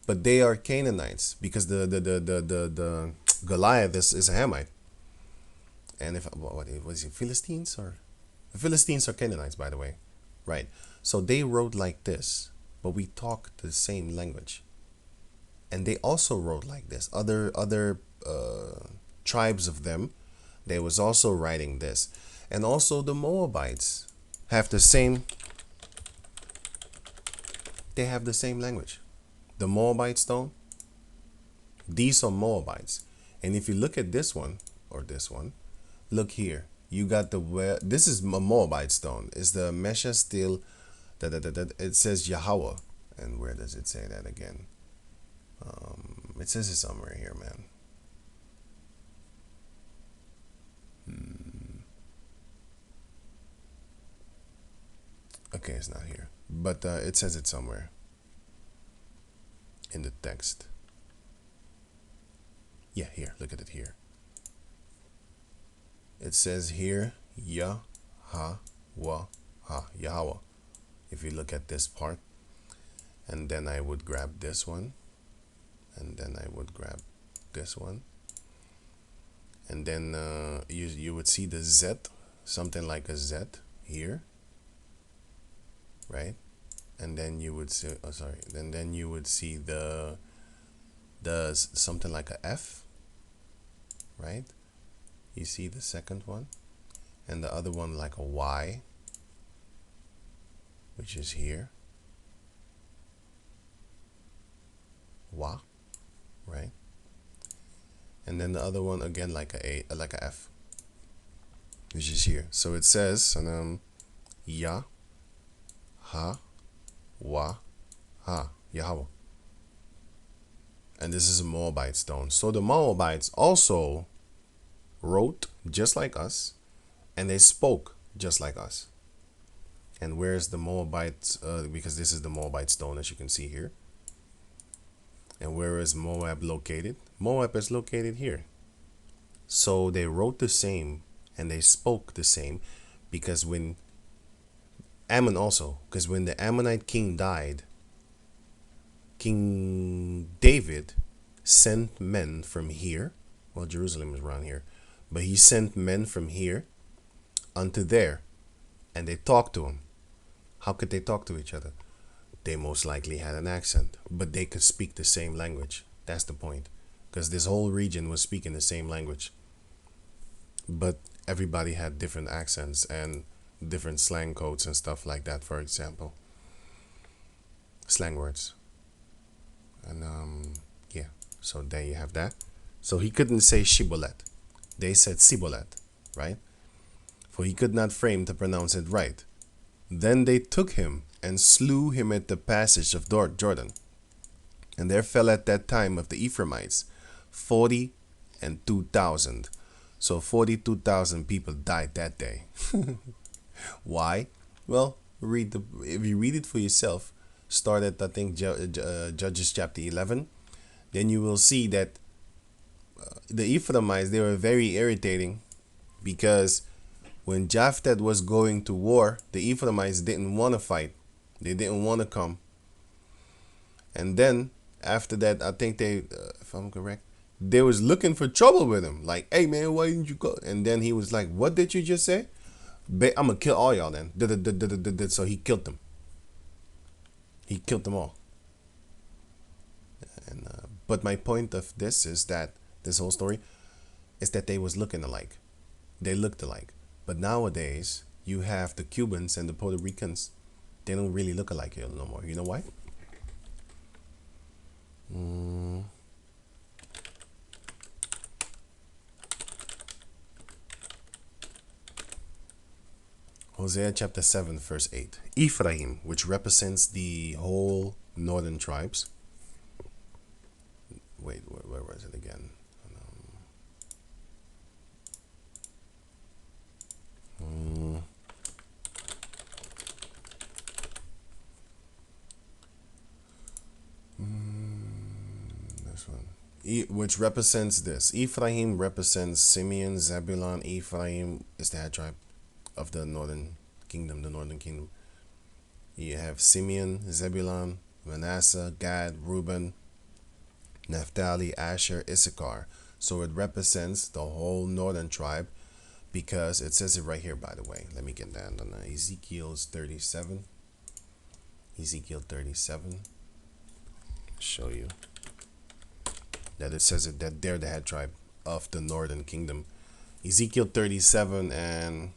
but they are Canaanites because the Goliath is a Hamite. And if what was it, Philistines, or the Philistines are Canaanites, by the way, right? So they wrote like this, but we talk the same language. And they also wrote like this. Other tribes of them, they was also writing this. And also the Moabites have the same. They have the same language. The Moabites don't. These are Moabites. And if you look at this one or this one, look here. You got the this is a Moabite stone. It's the Mesha steel. It says Yahweh. And where does it say that again? It says it somewhere here, man. Okay, it's not here, but it says it somewhere in the text. Yeah, here. Look at it here. It says here Yahweh, Yahweh. If you look at this part, and then I would grab this one, and then I would grab this one, and then you would see the Z, something like a Z here, right? And then you would see, oh sorry, then you would see the something like a F, right? You see the second one, and the other one like a Y, which is here. Wa, right? And then the other one again like a F, which is here. So it says Ya, Ha, Wa, Ha, Yahweh. And this is a Moabite stone. So the Moabites also wrote just like us, and they spoke just like us. And where's the Moabites? Because this is the Moabite stone, as you can see here. And where is Moab located? Moab is located here. So they wrote the same and they spoke the same, because when Ammon also, because when the Ammonite king died, King David sent men from here. Well, Jerusalem is around here, but he sent men from here unto there, and they talked to him. How could they talk to each other? They most likely had an accent, but they could speak the same language. That's the point, because this whole region was speaking the same language, but everybody had different accents and different slang codes and stuff like that. For example, slang words. And yeah, so there you have that. So he couldn't say Shibboleth. They said Siboleth, right? For he could not frame to pronounce it right. Then they took him and slew him at the passage of Jordan. And there fell at that time of the Ephraimites 42,000. So 42,000 people died that day. Why? Well, if you read it for yourself, start at I think Judges chapter 11, then you will see that the Ephraimites, they were very irritating, because when Jephthah was going to war, the Ephraimites didn't want to fight. They didn't want to come. And then after that, I think they, if I'm correct, they was looking for trouble with him. Like, hey man, why didn't you go? And then he was like, what did you just say? I'm gonna kill all y'all then. So he killed them. He killed them all. And but my point of this is that this whole story is that they was looking alike. They looked alike. But nowadays you have the Cubans and the Puerto Ricans. They don't really look alike no more. You know why? Hosea chapter 7 verse 8. Ephraim, which represents the whole northern tribes. Wait, where was it again? This one. Which represents this. Ephraim represents Simeon, Zebulun. Ephraim is the head tribe of the northern kingdom, You have Simeon, Zebulun, Manasseh, Gad, Reuben, Naphtali, Asher, Issachar. So it represents the whole northern tribe because it says it right here, by the way. Let me get that on Ezekiel's 37. Ezekiel 37. Show you that it says it that they're the head tribe of the northern kingdom. Ezekiel 37 and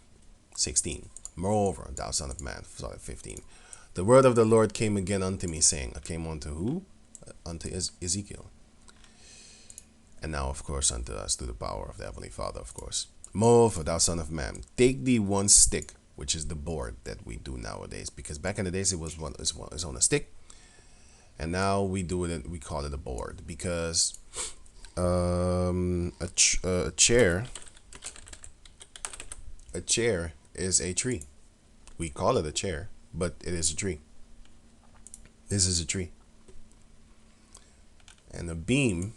16. Moreover, thou son of man, sorry, 15. The word of the Lord came again unto me, saying, I came unto who? Unto Ezekiel. And now, of course, unto us through the power of the Heavenly Father, of course. Moreover, thou son of man, take thee one stick, which is the board that we do nowadays. Because back in the days, it was on a stick. And now we do it, we call it a board. Because a chair is a tree. We call it a chair, but it is a tree. This is a tree. And a beam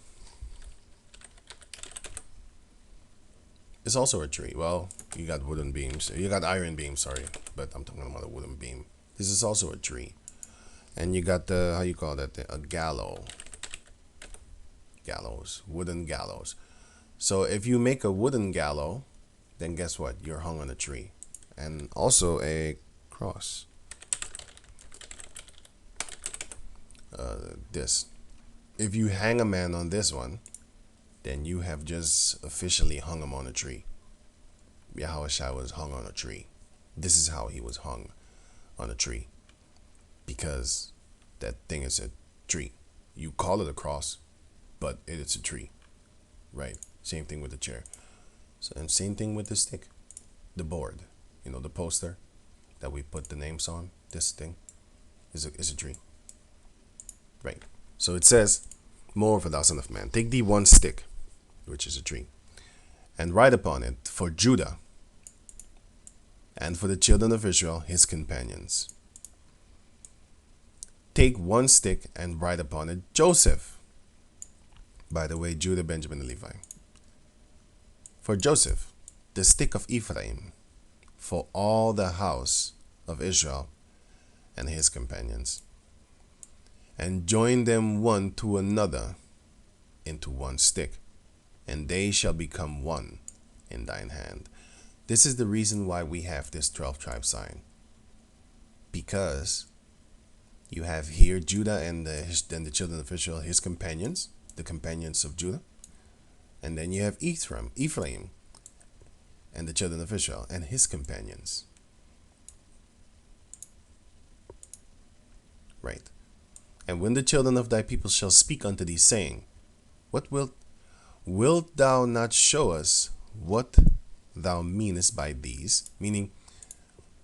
is also a tree. Well, you got wooden beams. You got iron beams, sorry. But I'm talking about a wooden beam. This is also a tree. And you got the, how you call that? A gallows. Wooden gallows. So if you make a wooden gallows, then guess what? You're hung on a tree. And also a cross. This. If you hang a man on this one, then you have just officially hung him on a tree. Yahushua was hung on a tree. This is how he was hung on a tree. Because that thing is a tree. You call it a cross, but it's a tree. Right? Same thing with the chair. So, and same thing with the stick. The board. You know, the poster that we put the names on. This thing is a tree. Right. So it says, Moreover, thou son of man, take thee one stick, which is a tree, and write upon it for Judah and for the children of Israel, his companions. Take one stick and write upon it Joseph. By the way, Judah, Benjamin, and Levi. For Joseph, the stick of Ephraim, for all the house of Israel and his companions. And join them one to another into one stick, and they shall become one in thine hand. This is the reason why we have this 12 tribe sign. Because you have here Judah and then the children of Israel, his companions, the companions of Judah. And then you have Ephraim, and the children of Israel and his companions. Right. And when the children of thy people shall speak unto thee, saying, What wilt thou not show us what thou meanest by these? Meaning,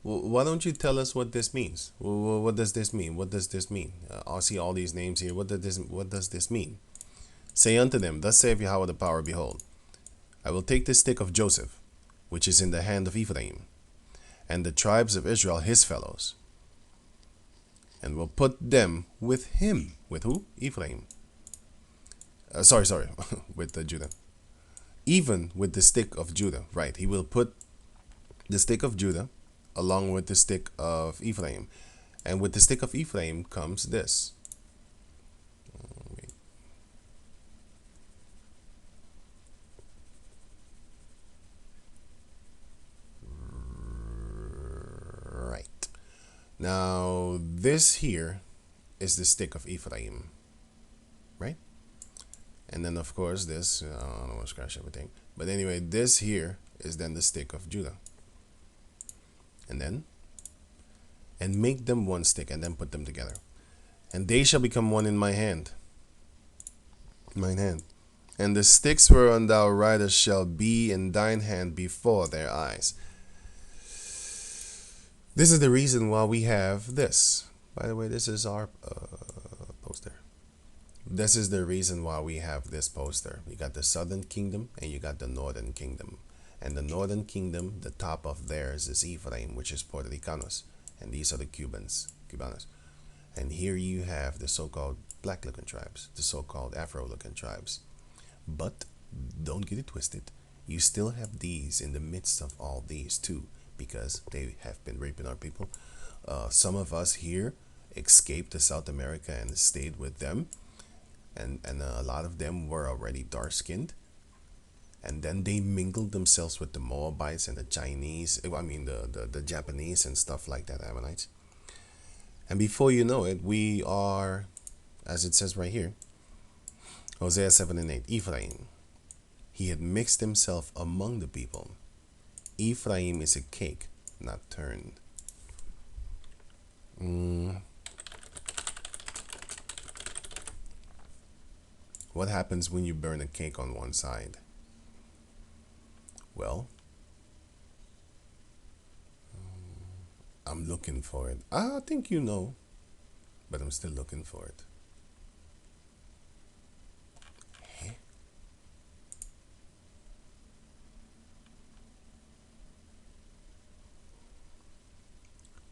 why don't you tell us what this means? What does this mean? What does this mean? I see all these names here. What does this mean? Say unto them, Thus saith Yahweh the power, behold, I will take the stick of Joseph, which is in the hand of Ephraim, and the tribes of Israel his fellows, and will put them with him. With who? Ephraim. Sorry, with Judah. Even with the stick of Judah. Right, he will put the stick of Judah along with the stick of Ephraim. And with the stick of Ephraim comes this. Right. Now, this here is the stick of Ephraim, right? And then of course this, I don't want to scratch everything, but anyway, this here is then the stick of Judah. And then, and make them one stick, and then put them together. And they shall become one in mine hand. And the sticks whereon thou ridest shall be in thine hand before their eyes. This is the reason why we have this. By the way, this is our poster. This is the reason why we have this poster. You got the southern kingdom and you got the northern kingdom. And the northern kingdom, the top of theirs is Ephraim, which is Puerto Ricanos. And these are the Cubanos. And here you have the so-called black-looking tribes, the so-called Afro-looking tribes. But don't get it twisted. You still have these in the midst of all these too, because they have been raping our people. Some of us here escaped to South America and stayed with them. And a lot of them were already dark-skinned. And then they mingled themselves with the Moabites and the Chinese, the Japanese and stuff like that, Ammonites. And before you know it, we are, as it says right here, Hosea 7 and 8, Ephraim. He had mixed himself among the people. Ephraim is a cake, not turned. What happens when you burn a cake on one side? Well, I'm looking for it. I think you know, but I'm still looking for it.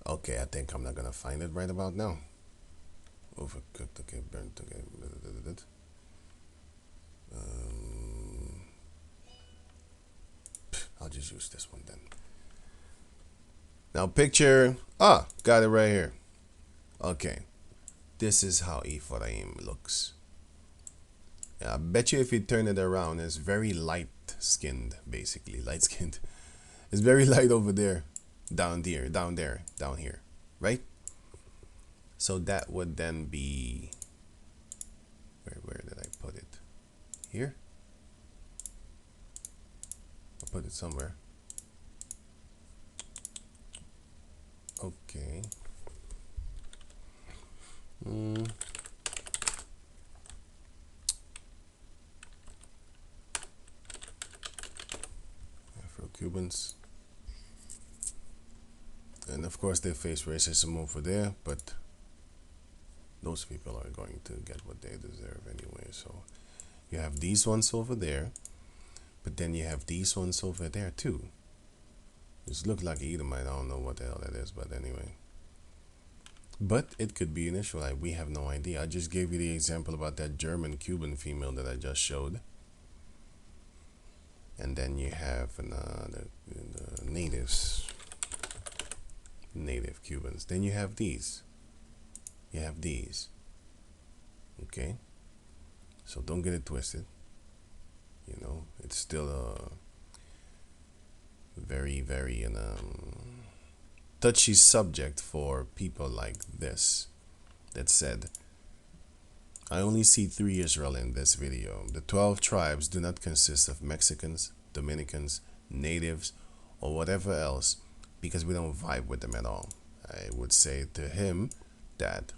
Okay, I think I'm not gonna find it right about now. Overcooked, okay, burnt, okay. I'll just use this one then. Now picture, got it right here. Okay, this is how Ephraim looks. I bet you if you turn it around, it's very light-skinned, basically, light-skinned. It's very light over there, down here, right? So that would then be, where did I put it? Here? I put it somewhere. Okay. Afro-Cubans. And of course they face racism over there, but those people are going to get what they deserve anyway. So you have these ones over there, but then you have these ones over there too. This look like Edomite. I don't know what the hell that is, but anyway. But it could be an Israelite. We have no idea. I just gave you the example about that German Cuban female that I just showed. And then you have the natives. Native Cubans. Then you have these. You have these. Okay? So don't get it twisted. You know, it's still a very, very touchy subject for people like this that said, I only see 3 Israel in this video. The 12 tribes do not consist of Mexicans, Dominicans, natives, or whatever else, because we don't vibe with them at all. I would say to him that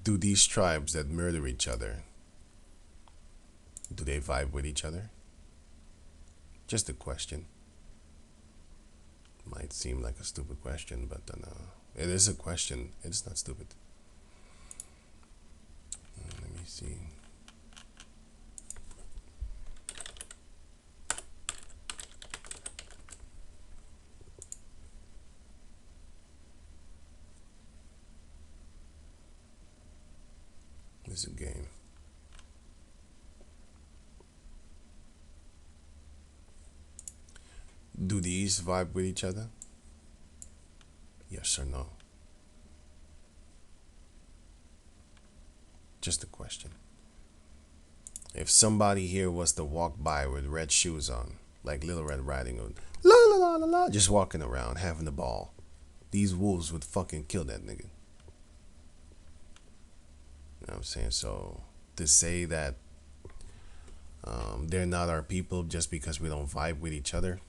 do these tribes that murder each other, do they vibe with each other? Just a question. Might seem like a stupid question, but it is a question. It's not stupid. Let me see. It's a game. Do these vibe with each other? Yes or no? Just a question. If somebody here was to walk by with red shoes on, like Little Red Riding Hood, la la la la la, just walking around having the ball, these wolves would fucking kill that nigga. You know what I'm saying? So to say that they're not our people just because we don't vibe with each other,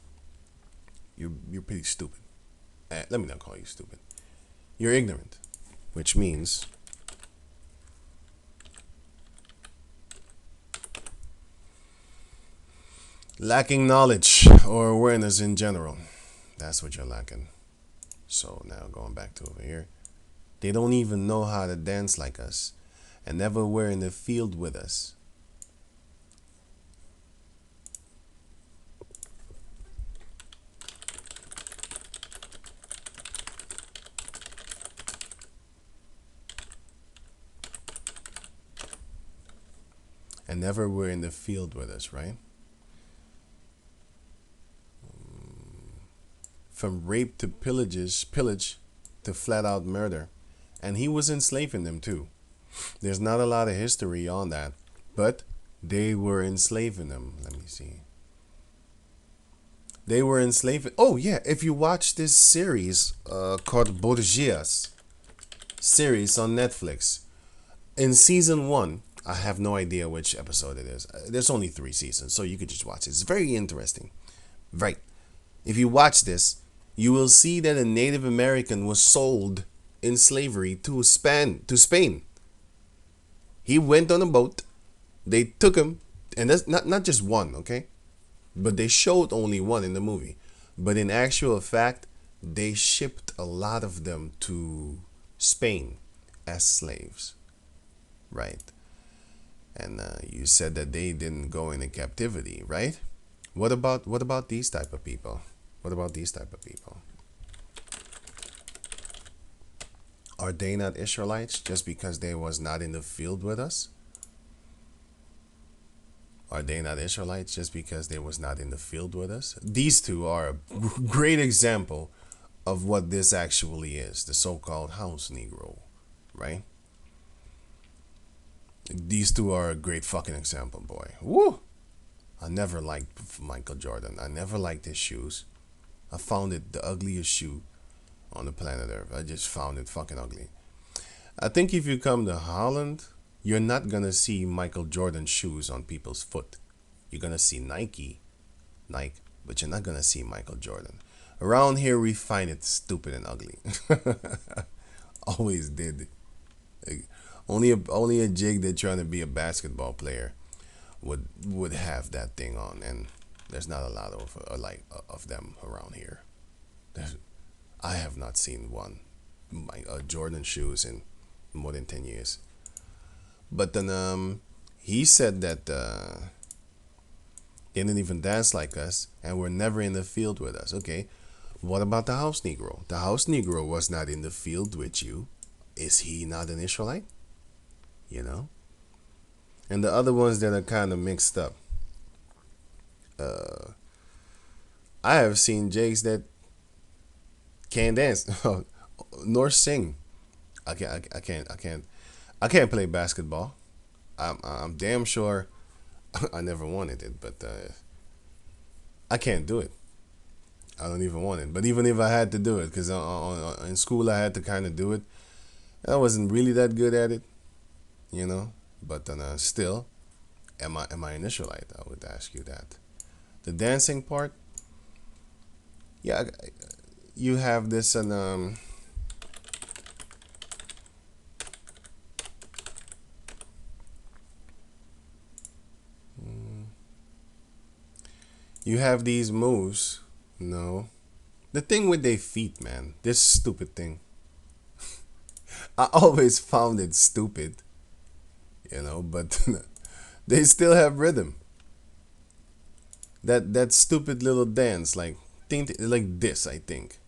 you're pretty stupid. Let me not call you stupid. You're ignorant, which means lacking knowledge or awareness in general. That's what you're lacking. So now going back to over here, they don't even know how to dance like us, and never were in the field with us. And never were in the field with us, right? From rape to pillage to flat out murder. And he was enslaving them too. There's not a lot of history on that, but they were enslaving them. Let me see. They were enslaving. Oh yeah, if you watch this series called Borgias series on Netflix, in season 1, I have no idea which episode it is. There's only 3 seasons, so you could just watch it. It's very interesting. Right. If you watch this, you will see that a Native American was sold in slavery to Spain. He went on a boat. They took him, and that's not just one, okay? But they showed only one in the movie. But in actual fact, they shipped a lot of them to Spain as slaves, right? And you said that they didn't go into captivity, right? What about these type of people? What about these type of people? Are they not Israelites just because they was not in the field with us? Are they not Israelites just because they was not in the field with us? These two are a great example of what this actually is, the so-called house Negro, right? These two are a great fucking example, boy. Woo! I never liked Michael Jordan. I never liked his shoes. I found it the ugliest shoe on the planet Earth. I just found it fucking ugly. I think if you come to Holland, you're not gonna see Michael Jordan shoes on people's foot. You're gonna see Nike, but you're not gonna see Michael Jordan. Around here, we find it stupid and ugly. Always did. Like, only a jig that trying to be a basketball player would have that thing on, and there's not a lot of them around here. I have not seen one Jordan shoes in more than 10 years. But then he said that they didn't even dance like us and were never in the field with us. Okay, what about the house Negro? The house Negro was not in the field with you. Is he not an Israelite? You know? And the other ones that are kind of mixed up. I have seen jigs that can't dance nor sing. I can't play basketball. I'm damn sure I never wanted it, but I can't do it. I don't even want it. But even if I had to do it, because in school I had to kind of do it, I wasn't really that good at it, you know. But still, am I an Israelite? I would ask you that. The dancing part, yeah, you have this and you have these moves. No, the thing with their feet, man. This stupid thing. I always found it stupid, you know, but they still have rhythm. That stupid little dance, like this, I think.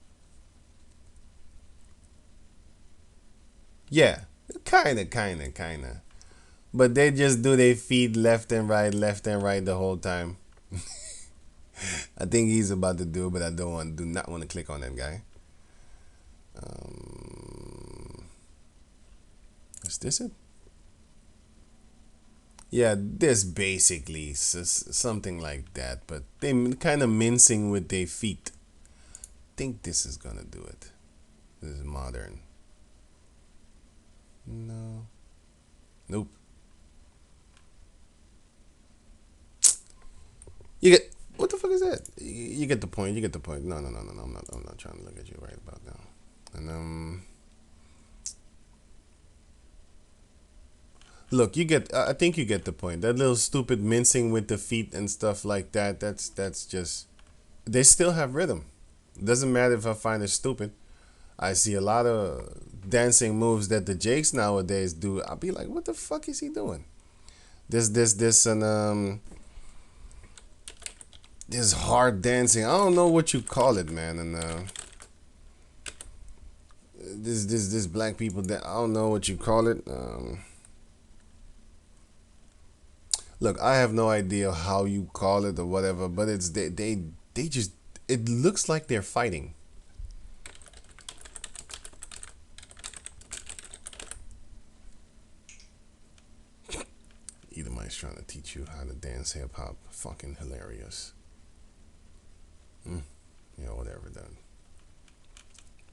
Yeah, kinda. But they just do their feet left and right the whole time. I think he's about to do, but I do not want to click on that guy. Is this it? Yeah, this basically something like that, but they kind of mincing with their feet. Think this is gonna do it. This is modern. No. Nope. You get what the fuck is that? You get the point. You get the point. No, no, no, no, no. I'm not trying to look at you right about now. And look, you get. I think you get the point. That little stupid mincing with the feet and stuff like that. That's just. They still have rhythm. Doesn't matter if I find it stupid. I see a lot of dancing moves that the Jakes nowadays do. I'll be like, what the fuck is he doing? This, and this hard dancing. I don't know what you call it, man. And this black people that I don't know what you call it. Look, I have no idea how you call it or whatever, but it's they just it looks like they're fighting. Edomite's trying to teach you how to dance hip hop. Fucking hilarious. Whatever then.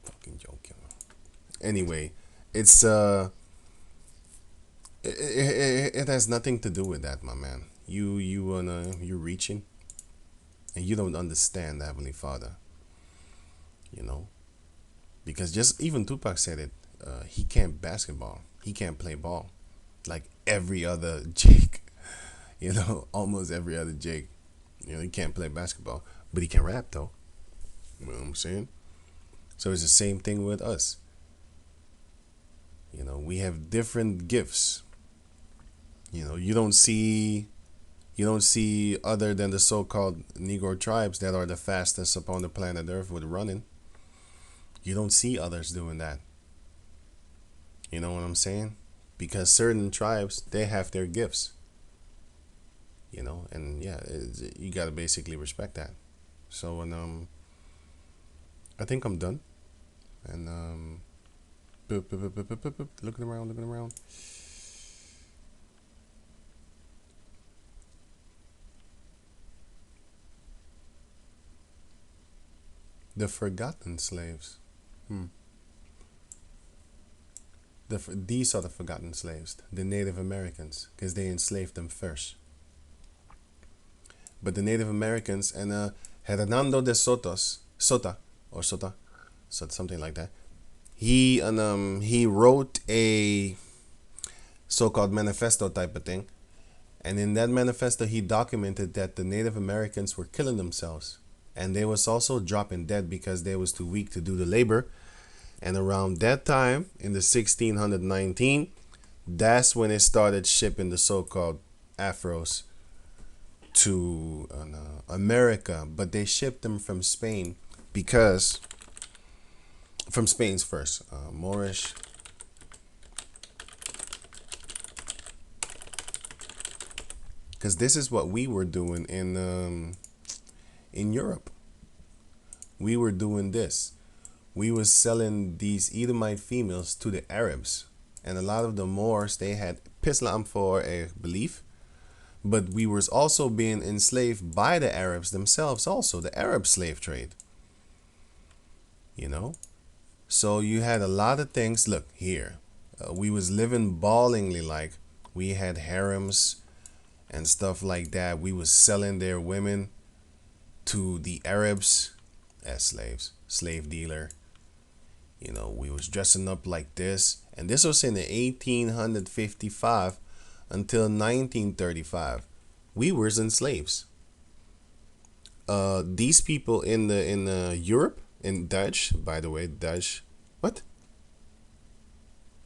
Fucking joking. Anyway, it's it has nothing to do with that, my man. You're reaching, and you don't understand the Heavenly Father. You know, because just even Tupac said it. He can't basketball. He can't play ball, like every other Jake. Almost every other Jake. He can't play basketball, but he can rap though. You know what I'm saying? So it's the same thing with us. We have different gifts. You don't see other than the so-called Negro tribes that are the fastest upon the planet Earth with running. You don't see others doing that. You know what I'm saying? Because certain tribes, they have their gifts. And yeah, you gotta basically respect that. So, and I think I'm done. And looking around. The forgotten slaves. Hmm. These are the forgotten slaves, the Native Americans, because they enslaved them first. But the Native Americans and Hernando de Sota, something like that. He wrote a so-called manifesto type of thing, and in that manifesto he documented that the Native Americans were killing themselves, and they was also dropping dead because they was too weak to do the labor. And around that time, in the 1619, that's when it started shipping the so-called Afros to America. But they shipped them from Spain because from Spain's first, Moorish. Because this is what we were doing in Europe. We were doing this. We was selling these Edomite females to the Arabs, and a lot of the Moors, they had Islam for a belief, but we was also being enslaved by the Arabs themselves, also the Arab slave trade. You know, so you had a lot of things. Look here, we was living ballingly, like we had harems and stuff like that. We was selling their women to the Arabs as slaves, slave dealer. We was dressing up like this, and this was in the 1855 until 1935. We were slaves. These people in Europe, in Dutch, by the way, Dutch. What?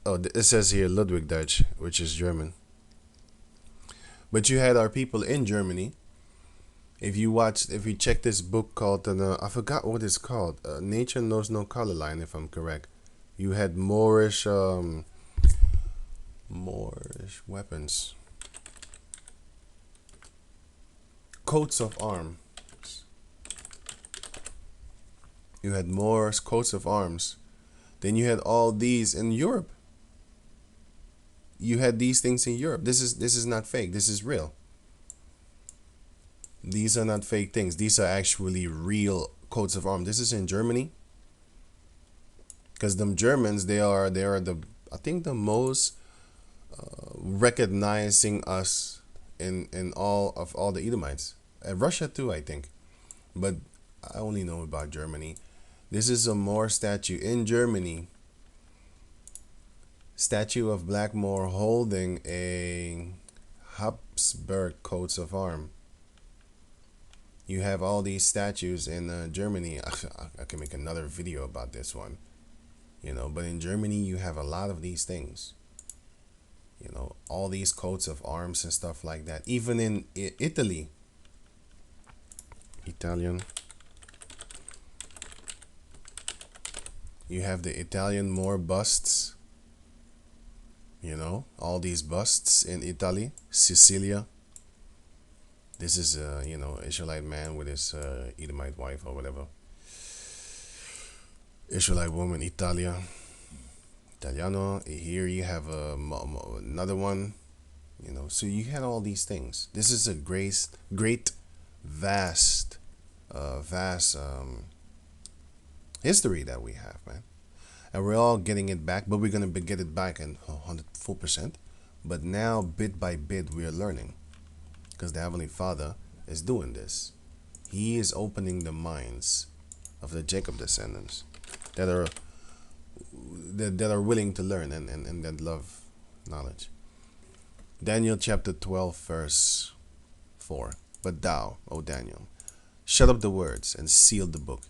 Oh, it says here Ludwig Dutch, which is German. But you had our people in Germany. If you check this book called, I forgot what it's called, Nature Knows No Color Line, if I'm correct. You had Moorish weapons, coats of arms. You had Moorish coats of arms. Then you had all these in Europe. you had these things in Europe. This is not fake. This is real. These are not fake things. These are actually real coats of arms. This is in Germany. Because them Germans, they are the, I think, the most recognizing us in all the Edomites. And Russia too, I think. But I only know about Germany. This is a Moor statue in Germany. Statue of Black Moor holding a Habsburg coats of arm. You have all these statues in Germany. I can make another video about this one. But in Germany you have a lot of these things. All these coats of arms and stuff like that. Even in Italy. Italian. You have the Italian Moor busts. All these busts in Italy, Sicilia. This is Israelite man with his Edomite wife or whatever. Israelite woman, Italiano. Here you have another one. So you had all these things. This is a great, vast history that we have, man. And we're all getting it back, but we're gonna get it back in 100%. But now, bit by bit, we are learning, because the Heavenly Father is doing this. He is opening the minds of the Jacob descendants that are willing to learn and that love knowledge. Daniel chapter 12 verse 4. But thou, O Daniel, shut up the words and seal the book,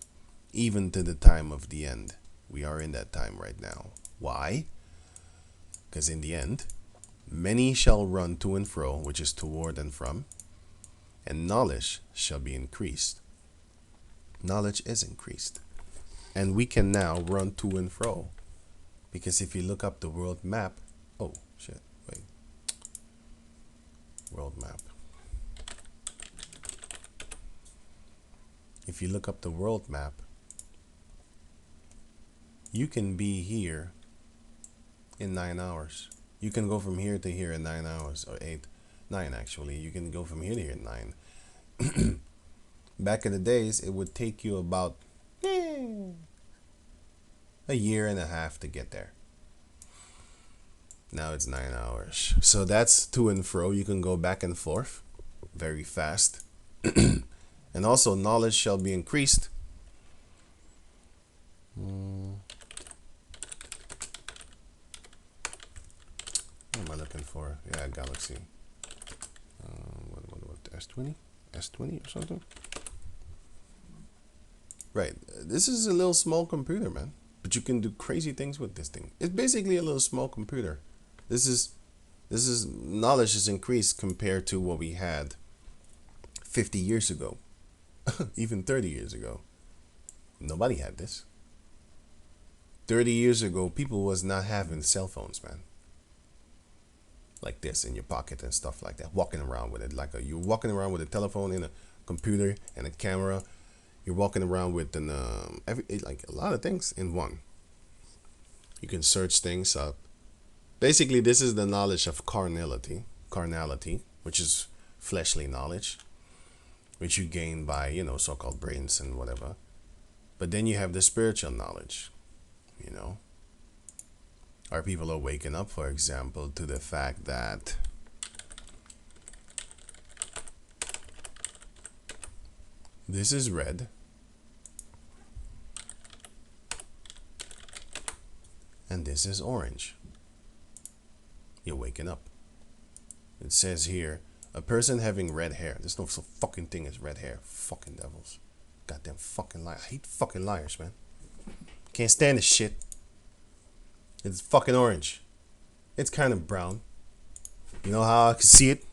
even to the time of the end. We are in that time right now. Why? Because in the end, many shall run to and fro, which is toward and from, and knowledge shall be increased. Knowledge is increased. And we can now run to and fro. Because if you look up the world map, oh shit, wait. World map. If you look up the world map, you can be here in 9 hours. You can go from here to here in 9 hours, or 9 actually. You can go from here to here in 9. Back in the days, it would take you about a year and a half to get there. Now it's 9 hours. So that's to and fro. You can go back and forth very fast. And also, knowledge shall be increased. What am I looking for? Yeah, Galaxy. What S20? S20 or something? Right. This is a little small computer, man. But you can do crazy things with this thing. It's basically a little small computer. This is knowledge is increased compared to what we had 50 years ago. Even 30 years ago. Nobody had this. 30 years ago, people was not having cell phones, man. Like this in your pocket and stuff like that. Walking around with it. You're walking around with a telephone and a computer and a camera. You're walking around with like a lot of things in one. You can search things up. Basically, this is the knowledge of carnality, which is fleshly knowledge, which you gain by, so-called brains and whatever. But then you have the spiritual knowledge, Our people are waking up, for example, to the fact that this is red and this is orange. You're waking up. It says here, a person having red hair. There's no fucking thing as red hair. Fucking devils. Goddamn fucking liar. I hate fucking liars, man. Can't stand this shit. It's fucking orange. It's kind of brown. You know how I can see it?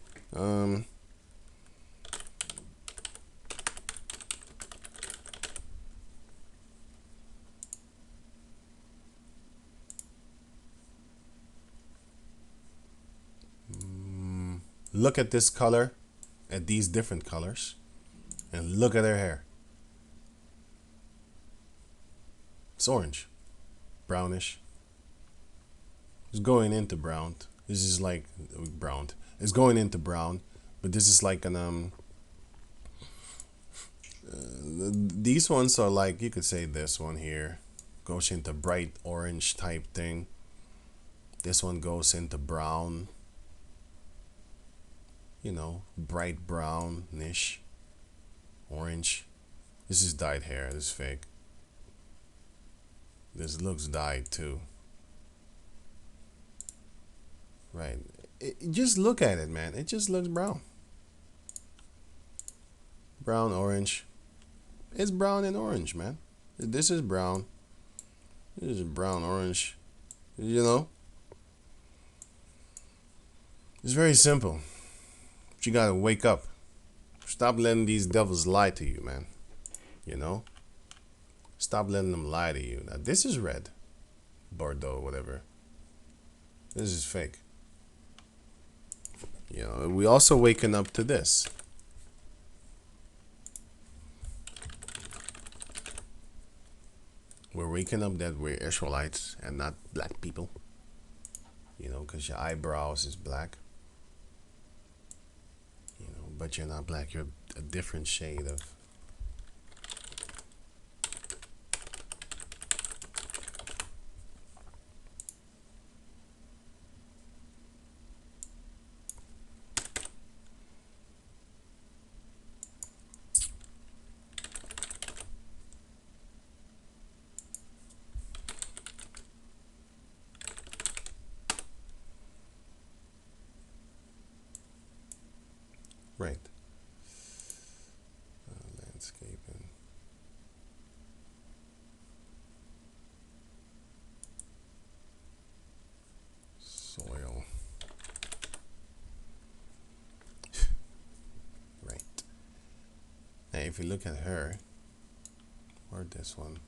Look at this color, at these different colors, and look at their hair. It's orange, brownish. It's going into brown, This is like brown. It's going into brown, but this is like an these ones are like, you could say this one here goes into bright orange type thing. This one goes into brown, you know, bright brownish, orange. This is dyed hair. This is fake. This looks dyed too. Right. Just look at it, man. It just looks brown. Brown, orange. It's brown and orange, man. This is brown. This is brown, orange. You know? It's very simple. But you gotta wake up. Stop letting these devils lie to you, man. You know? Stop letting them lie to you. Now, this is red. Bordeaux, whatever. This is fake. You know, we also waking up to this. We're waking up that we're Israelites and not black people. You know, because your eyebrows is black. You know, but you're not black. You're a different shade of. Right. Landscaping. Soil. Right. Now, if you look at her, or this one,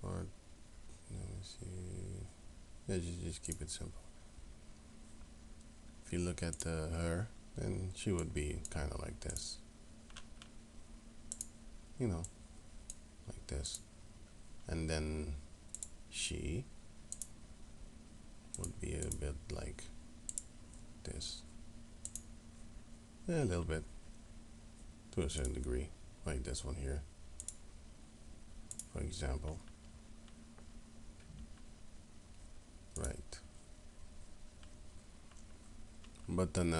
or let me see. Yeah, just keep it simple. If you look at her, then she would be kind of like this. You know, like this. And then she would be a bit like this. Yeah, a little bit. To a certain degree. Like this one here. For example. Right. But then,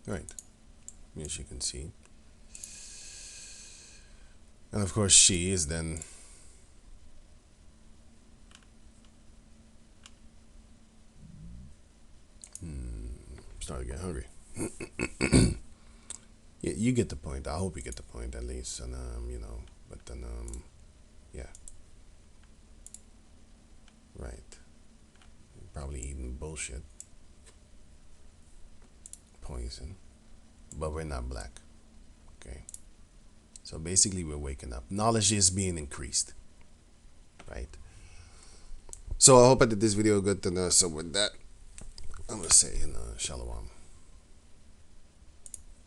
right, as you can see. And of course, she is then starting to get hungry. Yeah, you get the point. I hope you get the point at least. And, you know, but then, yeah. Right. Probably eating bullshit. Poison. But we're not black. Okay. So basically we're waking up. Knowledge is being increased. Right. So I hope I did this video good to know. So with that, I'm gonna say, Shalom.